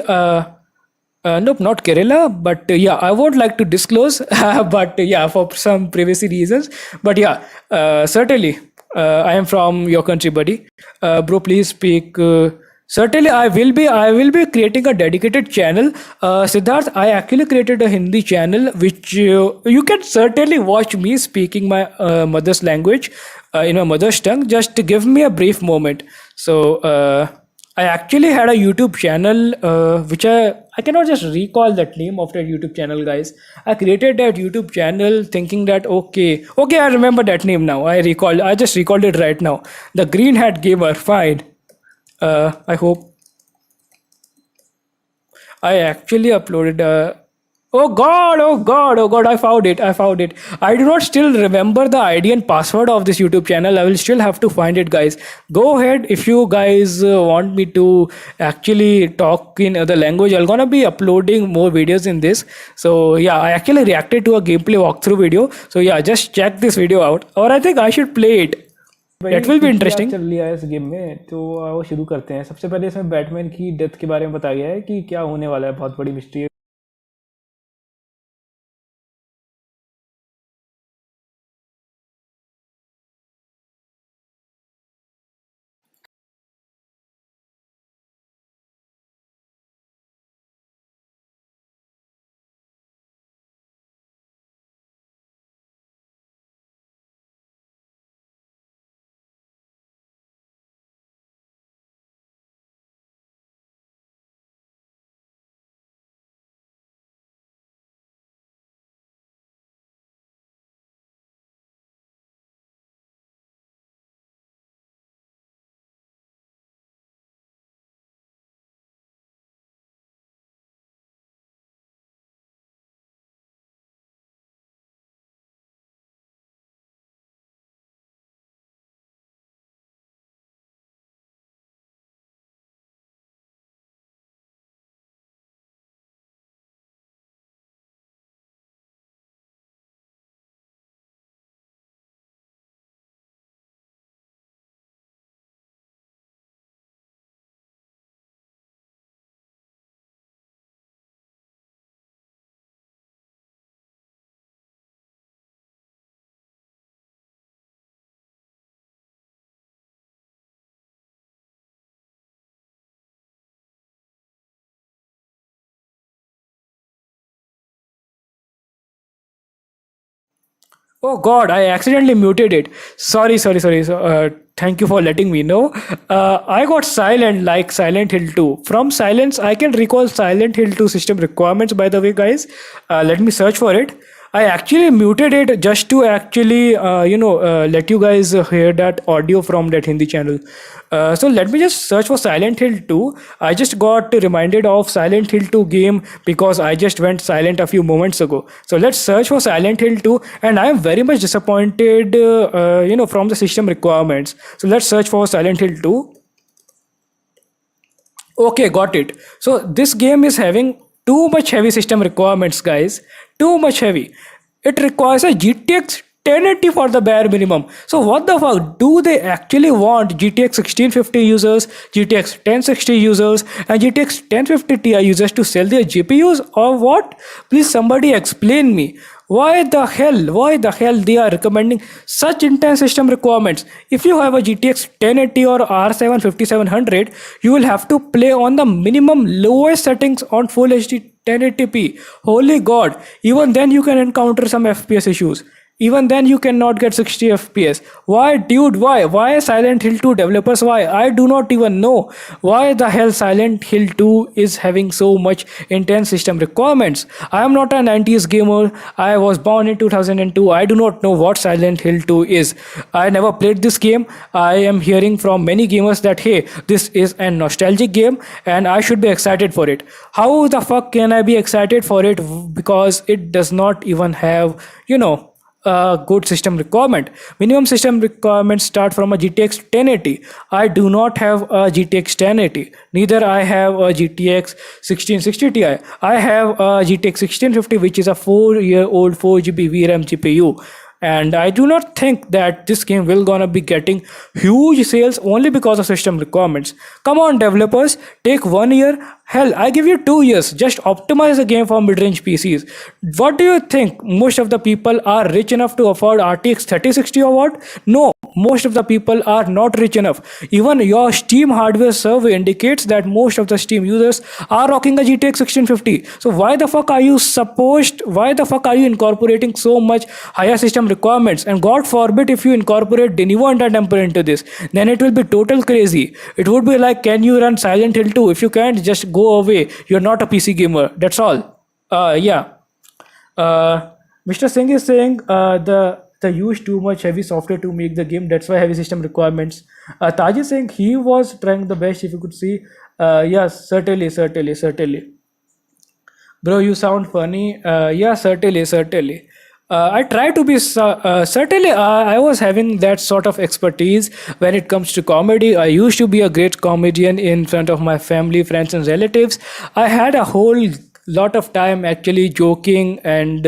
Nope, not Kerala, but yeah, I won't like to disclose, but yeah, for some privacy reasons. But yeah, certainly, I am from your country, buddy. Bro, please speak. Certainly, I will be creating a dedicated channel. Siddharth, I actually created a Hindi channel, which you can certainly watch me speaking my mother's language, in my mother's tongue. Just to give me a brief moment. So. I actually had a YouTube channel, which I cannot just recall that name of that YouTube channel, guys. I created that YouTube channel thinking that okay, I remember that name now. I just recalled it right now. The Green Hat Gamer, fine. I hope I actually uploaded a. Oh god, oh god, oh god, I found it. I found it. I do not still remember the ID and password of this YouTube channel. I will still have to find it, guys. Go ahead if you guys want me to actually talk in other language. I'm gonna be uploading more videos in this. So yeah, I actually reacted to a gameplay walkthrough video. So yeah, just check this video out. Or I think I should play it. भाई It will be क्या interesting. चल रहा है इस game में, तो वो शुरू करते हैं। सबसे पहले इसमें बैटमैन की डेथ के बारे में बताया गया है कि क्या होने वाला है, बहुत बड़ी मिस्ट्री है। Oh God, I accidentally muted it. Sorry, sorry, sorry. So, thank you for letting me know. I got silent like Silent Hill 2. From silence, I can recall Silent Hill 2 system requirements, by the way, guys. Let me search for it. I actually muted it just to actually, let you guys hear that audio from that Hindi channel. So let me just search for Silent Hill 2. I just got reminded of Silent Hill 2 game because I just went silent a few moments ago. So let's search for Silent Hill 2, and I am very much disappointed, from the system requirements. So let's search for Silent Hill 2. Okay, got it. So this game is having too much heavy system requirements, guys. Too much heavy. It requires a GTX 1080 for the bare minimum. So what the fuck? Do they actually want GTX 1650 users, GTX 1060 users, and GTX 1050 Ti users to sell their GPUs or what? Please somebody explain me. Why the hell they are recommending such intense system requirements? If you have a GTX 1080 or R7 5700, you will have to play on the minimum lowest settings on full HD 1080p. Holy god, even then you can encounter some FPS issues. Even then you cannot get 60 fps. Why, dude? Why Silent Hill 2 developers? Why? I do not even know why the hell Silent Hill 2 is having so much intense system requirements. I am not a 90s gamer. I was born in 2002. I do not know what Silent Hill 2 is. I never played this game. I am hearing from many gamers that hey, this is a nostalgic game and I should be excited for it. How the fuck can I be excited for it? Because it does not even have, a good system requirement. Minimum system requirements start from a GTX 1080. I do not have a GTX 1080. Neither I have a GTX 1660 Ti. I have a GTX 1650, which is a 4-year-old 4 GB VRAM GPU. And I do not think that this game will gonna be getting huge sales only because of system requirements. Come on, developers, take 1 year. Hell, I give you 2 years. Just optimize the game for mid-range PCs. What do you think? Most of the people are rich enough to afford RTX 3060 or what? No, most of the people are not rich enough. Even your Steam hardware survey indicates that most of the Steam users are rocking a GTX 1650. So why the fuck are you incorporating so much higher system requirements? And God forbid if you incorporate the new temper into this, then it will be total crazy. It would be like, can you run Silent Hill 2? If you can't, just go away. You're not a PC gamer. That's all. Yeah. Mr. Singh is saying the use too much heavy software to make the game. That's why heavy system requirements. Taj is saying he was trying the best. If you could see, yes, certainly. Bro, you sound funny. Yeah, certainly. I try to be certainly. I was having that sort of expertise when it comes to comedy. I used to be a great comedian in front of my family, friends, and relatives. I had a whole lot of time actually joking and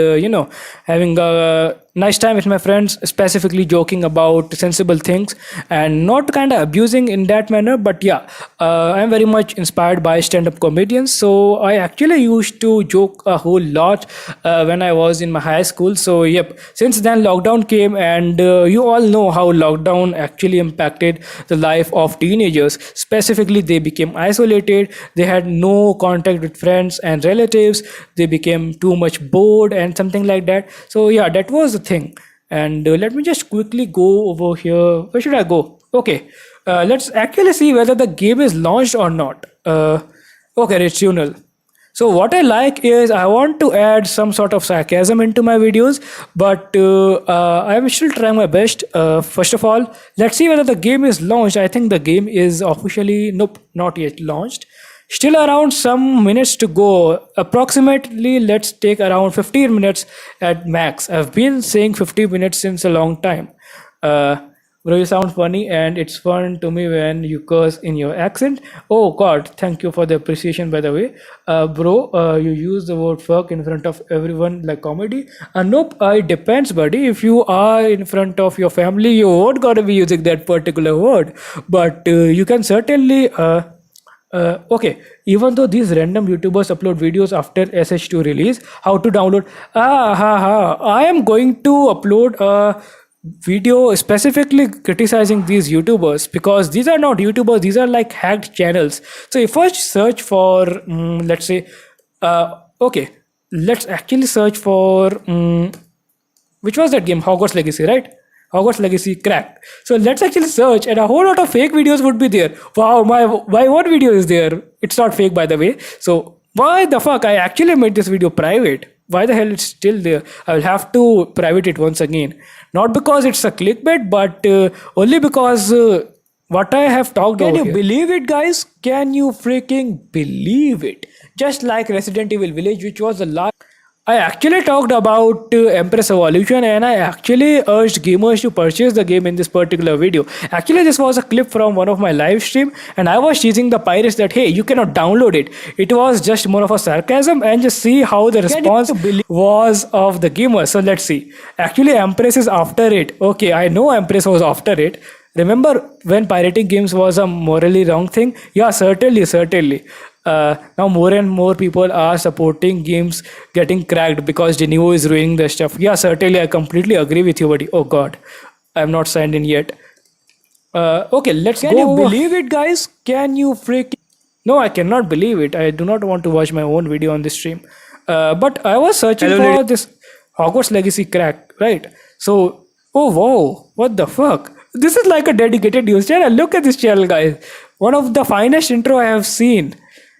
having a nice time with my friends, specifically joking about sensible things and not kind of abusing in that manner. But yeah, I'm very much inspired by stand-up comedians, so I actually used to joke a whole lot when I was in my high school. So yep, since then lockdown came, and you all know how lockdown actually impacted the life of teenagers. Specifically, they became isolated, they had no contact with friends and relatives, they became too much bored and something like that. So yeah, that was the thing. And let me just quickly go over here. Where should I go? Okay, let's actually see whether the game is launched or not. Okay, Returnal. So what I like is I want to add some sort of sarcasm into my videos, but I'm still trying my best. First of all, let's see whether the game is launched. I think the game is officially, nope, not yet launched. Still around some minutes to go. Approximately, let's take around 15 minutes at max. I've been saying 50 minutes since a long time. Uh, Bro, you sound funny, and it's fun to me when you curse in your accent. Oh God, thank you for the appreciation, by the way. Bro, you use the word fuck in front of everyone like comedy. Nope, it depends, buddy. If you are in front of your family, you won't gotta be using that particular word. But you can certainly. Okay, even though these random YouTubers upload videos after SH2 release, how to download? I am going to upload a video specifically criticizing these YouTubers, because these are not YouTubers, these are like hacked channels. So if I search for, let's say, okay, let's actually search for, which was that game? Hogwarts Legacy, right? Hogwarts Legacy cracked. So let's actually search, and a whole lot of fake videos would be there. Wow, my one video is there. It's not fake, by the way. So why the fuck? I actually made this video private. Why the hell it's still there? I will have to private it once again. Not because it's a clickbait, but only because what I have talked. Can you believe it, guys? Can you freaking believe it? Just like Resident Evil Village, which was the last. I actually talked about Empress Evolution, and I actually urged gamers to purchase the game in this particular video. Actually, this was a clip from one of my live stream, and I was teasing the pirates that hey, you cannot download it. It was just more of a sarcasm, and just see how the response was of the gamers. So let's see. Actually, Empress is after it. Okay, I know Empress was after it. Remember when pirating games was a morally wrong thing? Yeah, certainly, certainly. Now more and more people are supporting games getting cracked because Genevo is ruining the stuff. Yeah, certainly, I completely agree with you, buddy. Oh God, I'm not signed in yet. Okay, let's Can go. you believe it, guys? Can you freak? No, I cannot believe it. I do not want to watch my own video on this stream. But I was searching Hello, for ladies. this Hogwarts Legacy crack, right? So, oh wow, what the fuck? This is like a dedicated news channel. Look at this channel, guys. One of the finest intro I have seen.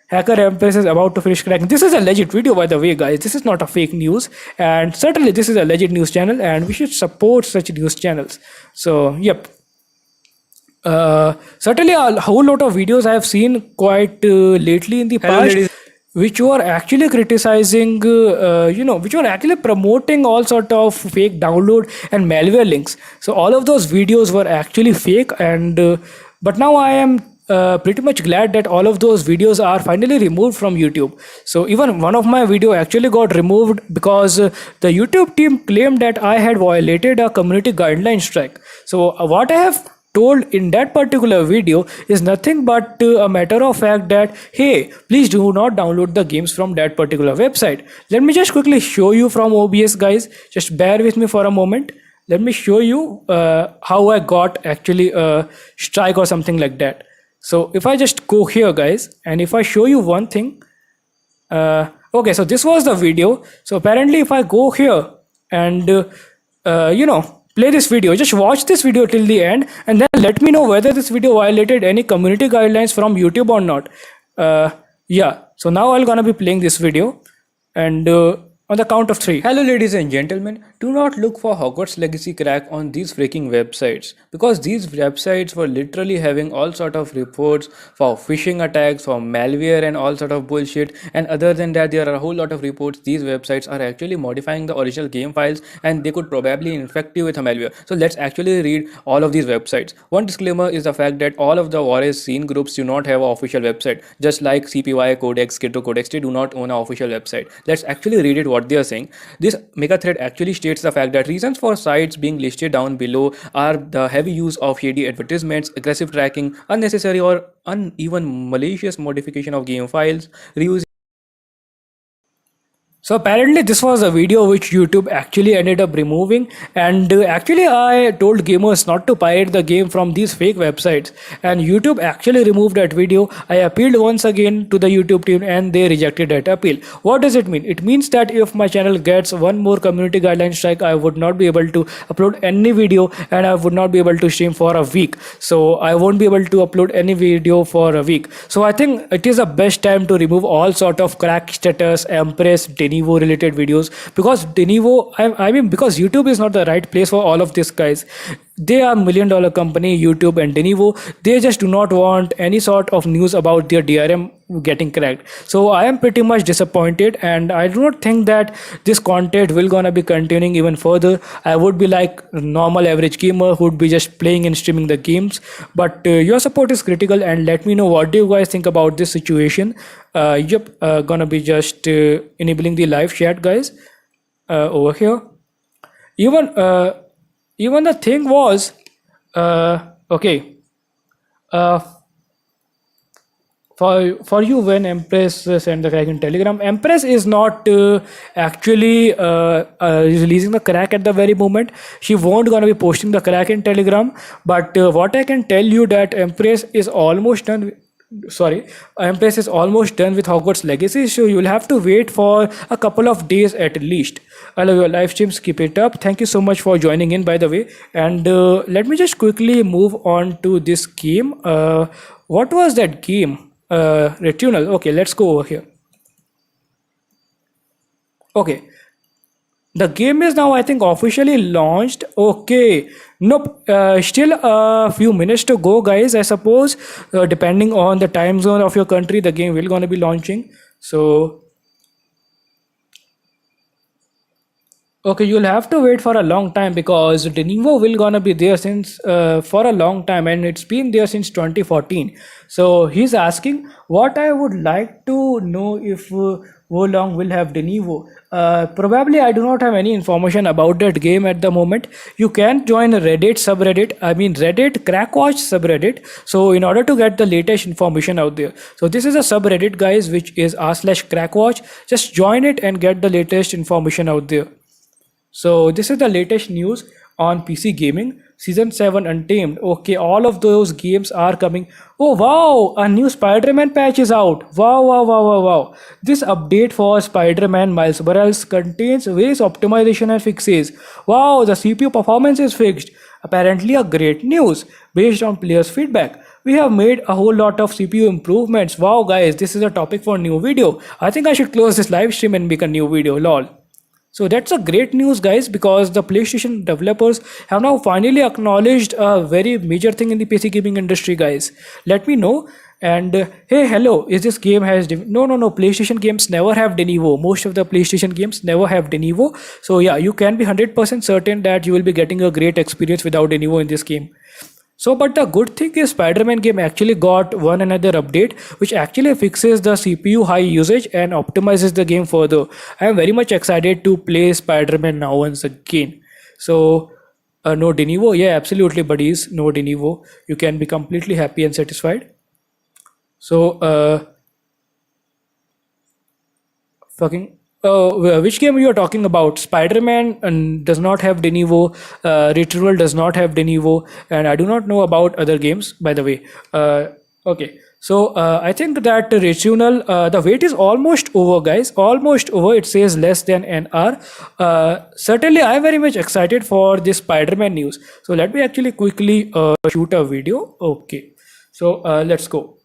Hacker Empress is about to finish cracking. This is a legit video, by the way, guys. This is not a fake news, and certainly this is a legit news channel, and we should support such news channels. So, yep, certainly a whole lot of videos I have seen quite lately in the Hello, past, ladies. which were actually criticizing, which were actually promoting all sort of fake download and malware links. So all of those videos were actually fake, and but now I am pretty much glad that all of those videos are finally removed from YouTube. So even one of my video actually got removed because the YouTube team claimed that I had violated a community guideline strike. So what I have told in that particular video is nothing but a matter of fact that hey, please do not download the games from that particular website. Let me just quickly show you from OBS, guys. Just bear with me for a moment. Let me show you how I got actually a strike or something like that. So if I just go here, guys, and if I show you one thing, okay, so this was the video. So apparently if I go here and play this video, just watch this video till the end and then let me know whether this video violated any community guidelines from YouTube or not. Yeah, so now I'm gonna be playing this video, and on the count of three. Hello, ladies and gentlemen. Do not look for Hogwarts Legacy crack on these freaking websites, because these websites were literally having all sort of reports for phishing attacks, for malware, and all sort of bullshit. And other than that, there are a whole lot of reports. These websites are actually modifying the original game files, and they could probably infect you with a malware. So let's actually read all of these websites. One disclaimer is the fact that all of the Warriors scene groups do not have an official website, just like CPY, Codex, Keto Codex. They do not own an official website. Let's actually read it what they are saying. This mega thread actually states the fact that reasons for sites being listed down below are the heavy use of shady advertisements, aggressive tracking, unnecessary or uneven malicious modification of game files, reuse. So apparently this was a video which YouTube actually ended up removing, and actually I told gamers not to pirate the game from these fake websites, and YouTube actually removed that video. I appealed once again to the YouTube team and they rejected that appeal. What does it mean? It means that if my channel gets one more community guideline strike, I would not be able to upload any video and I would not be able to stream for a week. So I won't be able to upload any video for a week. So I think it is the best time to remove all sort of crack status, Empress, Denevo related videos, because Denevo, I mean, because YouTube is not the right place for all of this, guys. They are $1 million company, YouTube and Denevo. They just do not want any sort of news about their DRM getting cracked. So I am pretty much disappointed, and I do not think that this content will gonna be continuing even further. I would be like a normal average gamer who would be just playing and streaming the games, but your support is critical, and let me know what do you guys think about this situation. Gonna be just enabling the live chat, guys, over here. Even uh, even the thing was, okay, uh, for you, when Empress sent the crack in Telegram, Empress is not actually releasing the crack at the very moment. She won't gonna be posting the crack in Telegram, but what I can tell you that Empress is almost done sorry, Empress is almost done with Hogwarts Legacy, so you'll have to wait for a couple of days at least. I love your live streams, keep it up. Thank you so much for joining in, by the way. And let me just quickly move on to this game. What was that game? Returnal. Okay, let's go over here. Okay, the game is now, I think, officially launched. Okay, nope. Still a few minutes to go, guys. I suppose, depending on the time zone of your country, the game will gonna be launching. So Okay, you'll have to wait for a long time because Denuvo will gonna be there since for a long time, and it's been there since 2014. So he's asking what I would like to know if Wolong will have Denuvo. Probably I do not have any information about that game at the moment. You can join a Reddit subreddit, I mean Reddit Crackwatch subreddit. So in order to get the latest information out there. So this is a subreddit, guys, which is r/crackwatch. Just join it and get the latest information out there. So this is the latest news on PC gaming. Season 7 Untamed. Okay, all of those games are coming. Oh wow, a new Spider-Man patch is out. Wow, wow, wow, wow, wow. This update for Spider-Man Miles Morales contains various optimization and fixes. Wow, the CPU performance is fixed. Apparently a great news based on players' feedback. We have made a whole lot of CPU improvements. Wow guys, this is a topic for a new video. I think I should close this live stream and make a new video. Lol. So that's a great news, guys, because the PlayStation developers have now finally acknowledged a very major thing in the PC gaming industry, guys. Let me know. And hey, hello, is this game has no, no, no. PlayStation games never have Denuvo. Most of the PlayStation games never have Denuvo. So yeah, you can be 100% certain that you will be getting a great experience without Denuvo in this game. So, but the good thing is Spider-Man game actually got one another update which actually fixes the CPU high usage and optimizes the game further. I am very much excited to play Spider-Man now once again. So, no Denuvo, yeah, absolutely, buddies, no Denuvo. You can be completely happy and satisfied. So, fucking. Which game you are talking about? Spider-Man does not have Denuvo. Returnal does not have Denuvo, and I do not know about other games. By the way, okay. So I think that Returnal, the wait is almost over, guys. Almost over. It says less than an hour. Certainly, I am very much excited for this Spider-Man news. So let me actually quickly shoot a video. Okay. So let's go.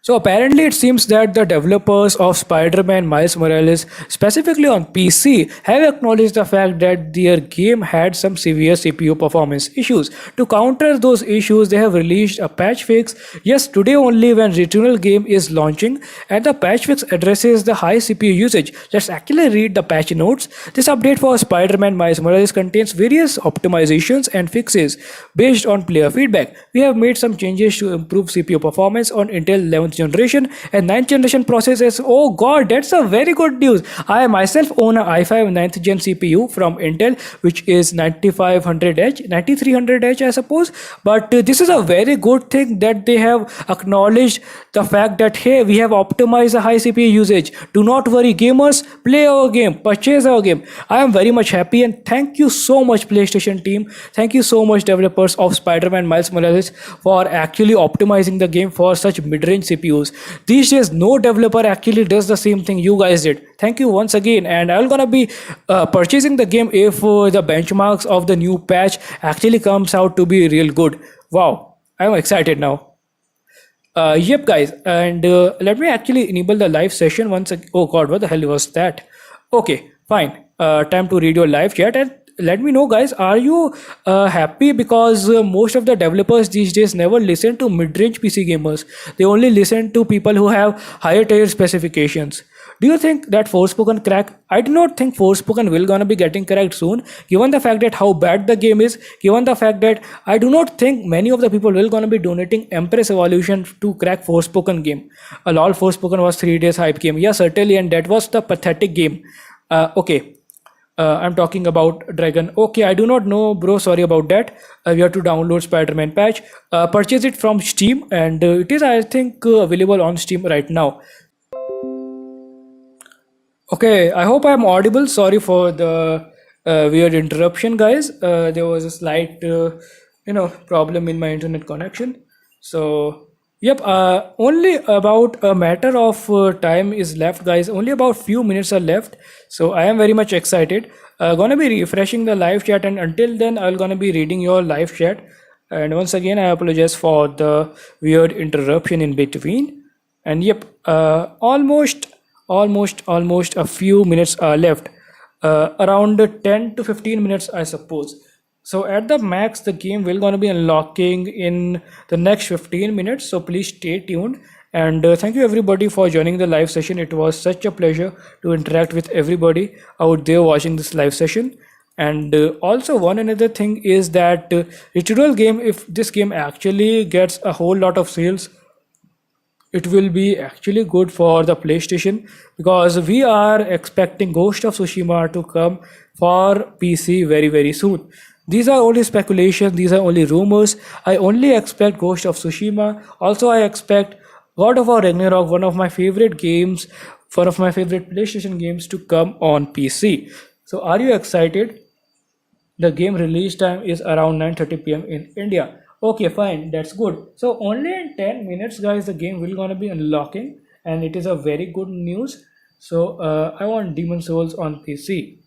So apparently, it seems that the developers of Spider-Man Miles Morales, specifically on PC, have acknowledged the fact that their game had some severe CPU performance issues. To counter those issues, they have released a patch fix. Yes, today only when Returnal game is launching, and the patch fix addresses the high CPU usage. Let's actually read the patch notes. This update for Spider-Man Miles Morales contains various optimizations and fixes based on player feedback. We have made some changes to improve CPU performance on Intel 11th generation and 9th generation processors. Oh god, that's a very good news. I myself own a i5 9th gen CPU from Intel, which is 9500H, 9300H, I suppose. But this is a very good thing that they have acknowledged the fact that hey, we have optimized the high CPU usage. Do not worry, gamers, play our game, purchase our game. I am very much happy and thank you so much, PlayStation team. Thank you so much, developers of Spider-Man Miles Morales, for actually optimizing the game for such mid-range CPUs. These days, no developer actually does the same thing you guys did. Thank you once again, and I'm gonna be purchasing the game if the benchmarks of the new patch actually comes out to be real good. Wow, I'm excited now. Yep, guys, and let me actually enable the live session once. Oh God, what the hell was that? Okay, fine. Time to read your live chat and let me know, guys. Are you happy because most of the developers these days never listen to mid-range PC gamers? They only listen to people who have higher tier specifications. Do you think that Forspoken crack? I do not think Forspoken will gonna be getting cracked soon, given the fact that how bad the game is, given the fact that I do not think many of the people will gonna be donating Empress Evolution to crack Forspoken game. A lol, Forspoken was 3 days hype game. Yeah, certainly, and that was the pathetic game. Okay. I'm talking about Dragon. Okay, I do not know, bro. Sorry about that. We have to download Spider-Man patch. Purchase it from Steam, and it is, I think, available on Steam right now. Okay, I hope I'm audible. Sorry for the weird interruption, guys. There was a slight, problem in my internet connection. So, yep. Only about a matter of time is left, guys. Only about few minutes are left. So I am very much excited. Gonna be refreshing the live chat, and until then, I'm gonna be reading your live chat. And once again, I apologize for the weird interruption in between. And yep, almost a few minutes are left. Around 10 to 15 minutes, I suppose. So at the max, the game will gonna be unlocking in the next 15 minutes. So please stay tuned. And thank you everybody for joining the live session. It was such a pleasure to interact with everybody out there watching this live session. And also, one another thing is that Returnal game, if this game actually gets a whole lot of sales, it will be actually good for the PlayStation because we are expecting Ghost of Tsushima to come for PC very soon. These are only speculations, these are only rumors. I only expect Ghost of Tsushima. Also, I expect God of War Ragnarok, one of my favorite games, one of my favorite PlayStation games to come on PC. So, are you excited? The game release time is around 9:30 p.m. in India. Okay, fine, that's good. So only in 10 minutes, guys, the game will gonna be unlocking, and it is a very good news. So I want Demon Souls on PC.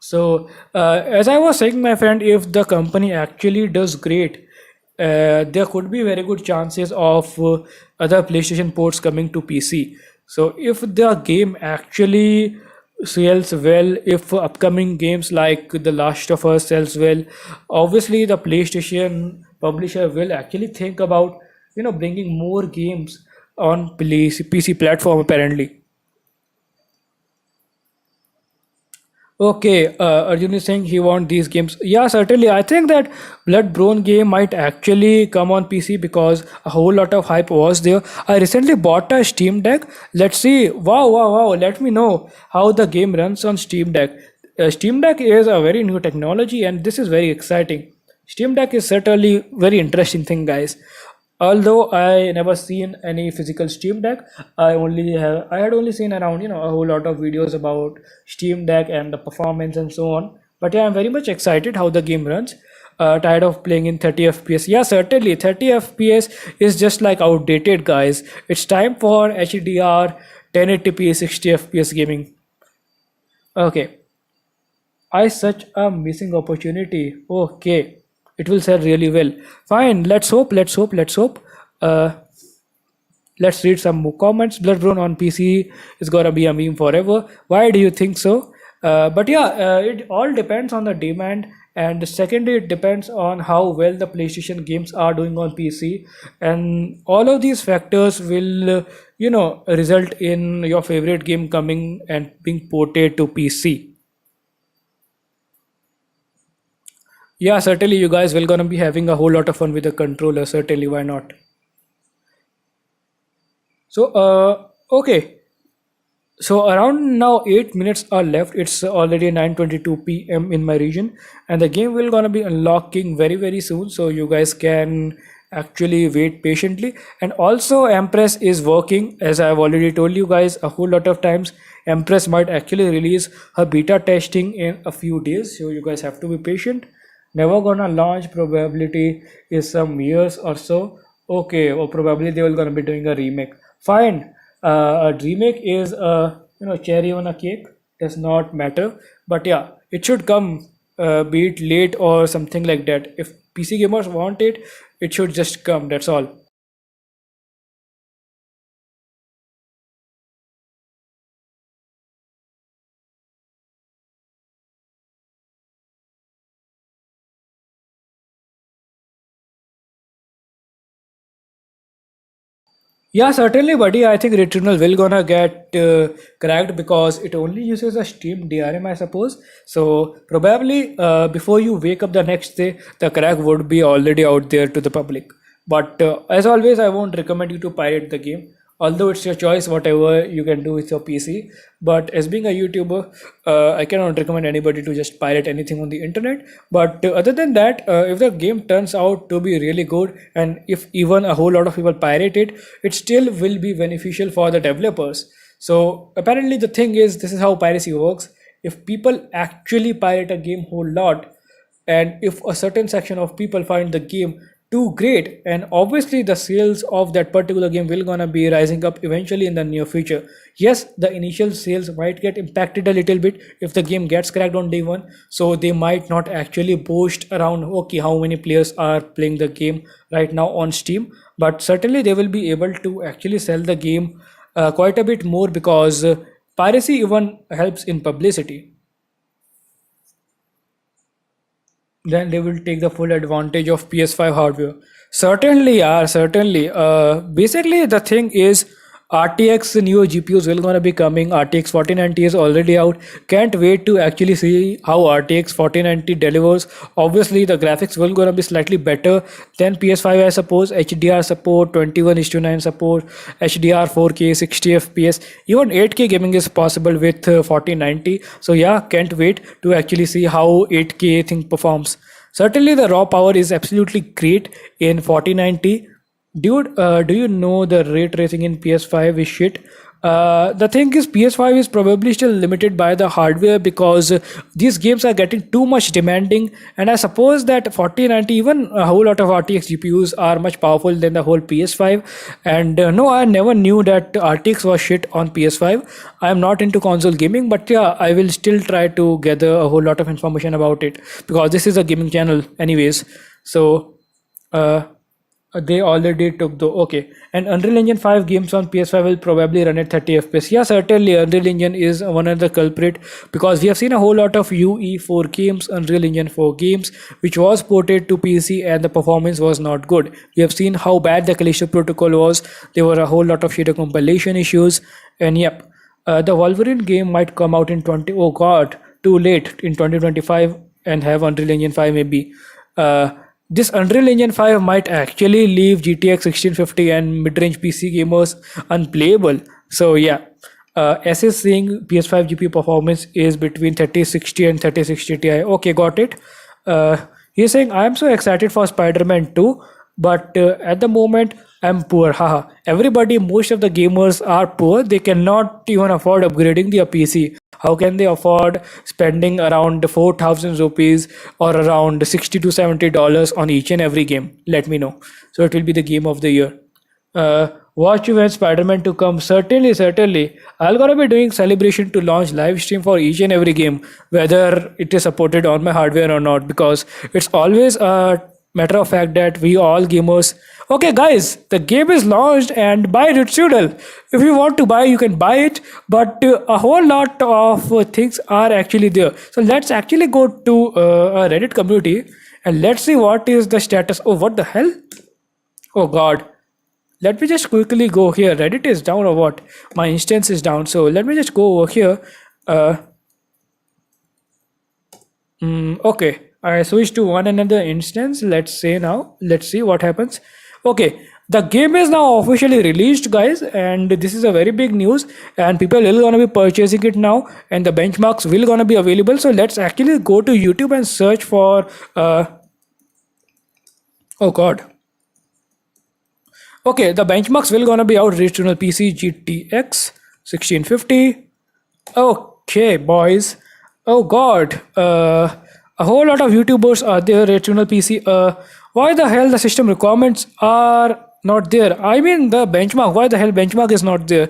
So as I was saying, my friend, if the company actually does great, there could be very good chances of other PlayStation ports coming to PC. So if the game actually sells well, if upcoming games like The Last of Us sells well, obviously the PlayStation publisher will actually think about bringing more games on PC platform apparently. Okay, Arjun is saying he wants these games. Yeah, certainly. I think that Bloodborne game might actually come on PC because a whole lot of hype was there. I recently bought a Steam Deck. Let's see. Wow, wow, wow. Let me know how the game runs on Steam Deck. Steam Deck is a very new technology and this is very exciting. Steam Deck is certainly very interesting thing, guys. Although I never seen any physical Steam Deck, I had only seen around a whole lot of videos about Steam Deck and the performance and so on. But yeah, I'm very much excited how the game runs. Tired of playing in 30 FPS. Yeah, certainly 30 FPS is just like outdated, guys. It's time for HDR 1080p 60 FPS gaming. Okay, I such a missing opportunity. Okay, it will sell really well. Fine. Let's hope. Let's hope. Let's hope. Uh, let's read some more comments. Bloodborne on PC is gonna be a meme forever. Why do you think so? But yeah, it all depends on the demand, and secondly, it depends on how well the PlayStation games are doing on PC, and all of these factors will, result in your favorite game coming and being ported to PC. Yeah, certainly you guys will gonna be having a whole lot of fun with the controller. Certainly, why not? So, okay. So around now 8 minutes are left. It's already 9:22 p.m. in my region, and the game will gonna be unlocking very soon. So you guys can actually wait patiently. And also, Empress is working, as I've already told you guys a whole lot of times. Empress might actually release her beta testing in a few days, so you guys have to be patient. Never gonna launch probability is some years or so. Okay, or probably they will gonna be doing a remake. Fine. A remake is a cherry on a cake. Does not matter. But yeah, it should come. Be it late or something like that. If PC gamers want it, it should just come. That's all. Yeah, certainly, buddy. I think Returnal will gonna get cracked because it only uses a Steam DRM, I suppose. So probably before you wake up the next day, the crack would be already out there to the public. But as always, I won't recommend you to pirate the game. Although it's your choice, whatever you can do with your PC. But as being a YouTuber, I cannot recommend anybody to just pirate anything on the internet. But other than that, if the game turns out to be really good, and if even a whole lot of people pirate it, it still will be beneficial for the developers. So apparently, the thing is, this is how piracy works. If people actually pirate a game whole lot, and if a certain section of people find the game too great, and obviously the sales of that particular game will gonna be rising up eventually in the near future. Yes, the initial sales might get impacted a little bit if the game gets cracked on day one, so they might not actually boast around okay how many players are playing the game right now on Steam, but certainly they will be able to actually sell the game quite a bit more because piracy even helps in publicity. Then they will take the full advantage of PS5 hardware. Certainly, yeah, certainly. Basically, the thing is, RTX Neo GPUs will gonna be coming. RTX 4090 is already out. Can't wait to actually see how RTX 4090 delivers. Obviously, the graphics will gonna be slightly better than PS5, I suppose. HDR support, 21:9 support, HDR 4K, 60 FPS, even 8K gaming is possible with 4090. So yeah, can't wait to actually see how 8K thing performs. Certainly, the raw power is absolutely great in 4090. Dude, do you know the ray tracing in PS5 is shit? The thing is, PS5 is probably still limited by the hardware because these games are getting too much demanding. And I suppose that 4090, even a whole lot of RTX GPUs are much powerful than the whole PS5. And no, I never knew that RTX was shit on PS5. I am not into console gaming, but yeah, I will still try to gather a whole lot of information about it because this is a gaming channel, anyways. So. They already took the okay, and Unreal Engine 5 games on PS5 will probably run at 30 FPS. Yeah, certainly Unreal Engine is one of the culprit because we have seen a whole lot of UE4 games, Unreal Engine 4 games, which was ported to PC and the performance was not good. We have seen how bad the Callisto Protocol was. There were a whole lot of shader compilation issues, and yep, the Wolverine game might come out in 20. Oh God, too late in 2025 and have Unreal Engine 5 maybe. This Unreal Engine 5 might actually leave GTX 1650 and mid-range PC gamers unplayable. So yeah, S is saying PS5 GPU performance is between 3060 and 3060 Ti. Okay, got it. He's saying I am so excited for Spider-Man 2, but at the moment I'm poor. Haha. Everybody, most of the gamers are poor. They cannot even afford upgrading their PC. How can they afford spending around 4,000 rupees or around 60 to $70 on each and every game? Let me know. So it will be the game of the year. Watch you when Spider-Man 2 comes. Certainly, certainly. I'll gonna be doing celebration to launch live stream for each and every game, whether it is supported on my hardware or not, because it's always a matter of fact that we all gamers. Okay, guys, the game is launched and buy Returnal. If you want to buy, you can buy it, but a whole lot of things are actually there. So let's actually go to a Reddit community and let's see what is the status. Oh, what the hell? Oh God. Let me just quickly go here. Reddit is down or what? My instance is down. So let me just go over here. Uh, okay. I switched to one another instance. Let's say now. Let's see what happens. Okay. The game is now officially released, guys, and this is a very big news. And people will gonna be purchasing it now, and the benchmarks will gonna be available. So let's actually go to YouTube and search for. Oh God. Okay, the benchmarks will gonna be out. Returnal PC GTX 1650. Okay, boys. Oh God. A whole lot of YouTubers are there. Returnal PC. Why the hell the system requirements are not there? I mean the benchmark. Why the hell benchmark is not there?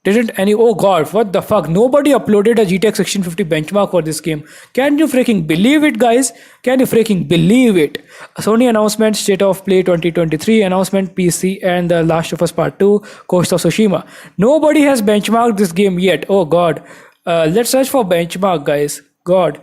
Didn't any? Oh God, what the fuck? Nobody uploaded a GTX 1650 benchmark for this game. Can you freaking believe it, guys? Can you freaking believe it? Sony announcement, State of Play 2023 announcement, PC, and The Last of Us Part 2, Ghost of Tsushima. Nobody has benchmarked this game yet. Oh God. Let's search for benchmark, guys. God.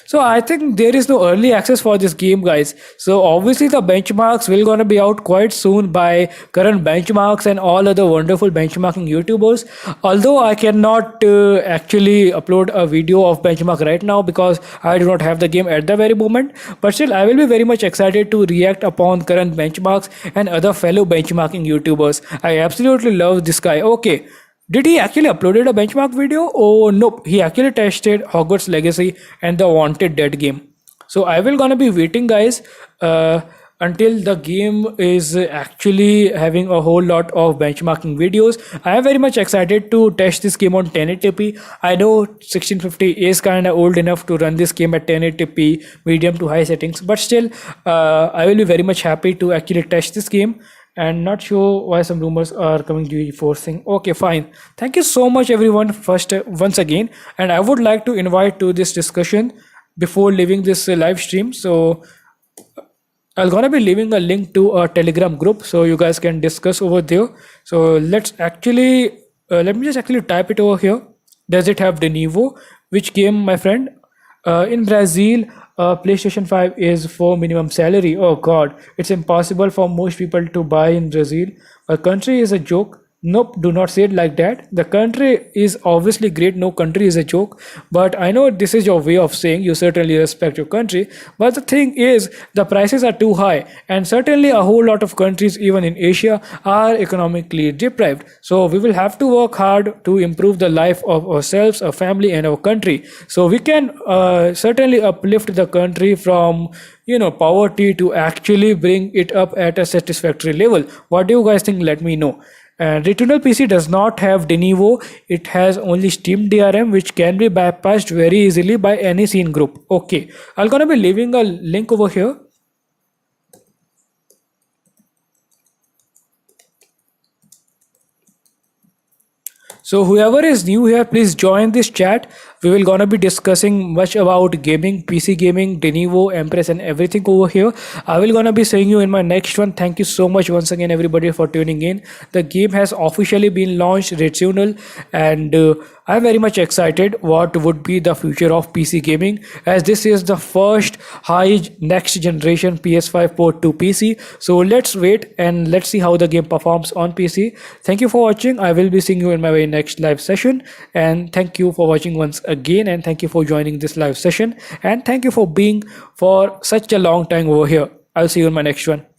So I think there is no early access for this game, guys. So obviously the benchmarks will gonna be out quite soon by current benchmarks and all other wonderful benchmarking YouTubers. Although I cannot actually upload a video of benchmark right now because I do not have the game at the very moment. But still, I will be very much excited to react upon current benchmarks and other fellow benchmarking YouTubers. I absolutely love this guy. Okay. Did he actually uploaded a benchmark video? Oh nope, he actually tested Hogwarts Legacy and the Wanted Dead game. So I will gonna be waiting, guys, until the game is actually having a whole lot of benchmarking videos. I am very much excited to test this game on 1080p. I know 1650 is kind of old enough to run this game at 1080p medium to high settings, but still, I will be very much happy to actually test this game. And not sure why some rumors are coming to forcing. Okay, fine. Thank you so much, everyone. First, once again, and I would like to invite to this discussion before leaving this live stream. So I'm gonna be leaving a link to a Telegram group, so you guys can discuss over there. So let's actually let me just actually type it over here. Does it have the Denuvo? Which game, my friend? In Brazil, PlayStation 5 is for minimum salary. Oh God, it's impossible for most people to buy in Brazil. A country is a joke. Nope, do not say it like that. The country is obviously great. No country is a joke. But I know this is your way of saying you certainly respect your country. But the thing is, the prices are too high. And certainly, a whole lot of countries, even in Asia, are economically deprived. So, we will have to work hard to improve the life of ourselves, our family, and our country. So, we can certainly uplift the country from poverty to actually bring it up at a satisfactory level. What do you guys think? Let me know. And Returnal PC does not have Denuvo, it has only Steam DRM, which can be bypassed very easily by any scene group. Okay, I'm gonna be leaving a link over here. So whoever is new here, please join this chat. We will gonna be discussing much about gaming, PC gaming, Denuvo, Empress, and everything over here. I will gonna be seeing you in my next one. Thank you so much once again, everybody, for tuning in. The game has officially been launched, Returnal, and I'm very much excited what would be the future of PC gaming, as this is the first high next generation PS5 port to PC. So let's wait and let's see how the game performs on PC. Thank you for watching. I will be seeing you in my very next live session, and thank you for watching once again, and thank you for joining this live session, and thank you for being for such a long time over here. I'll see you in my next one.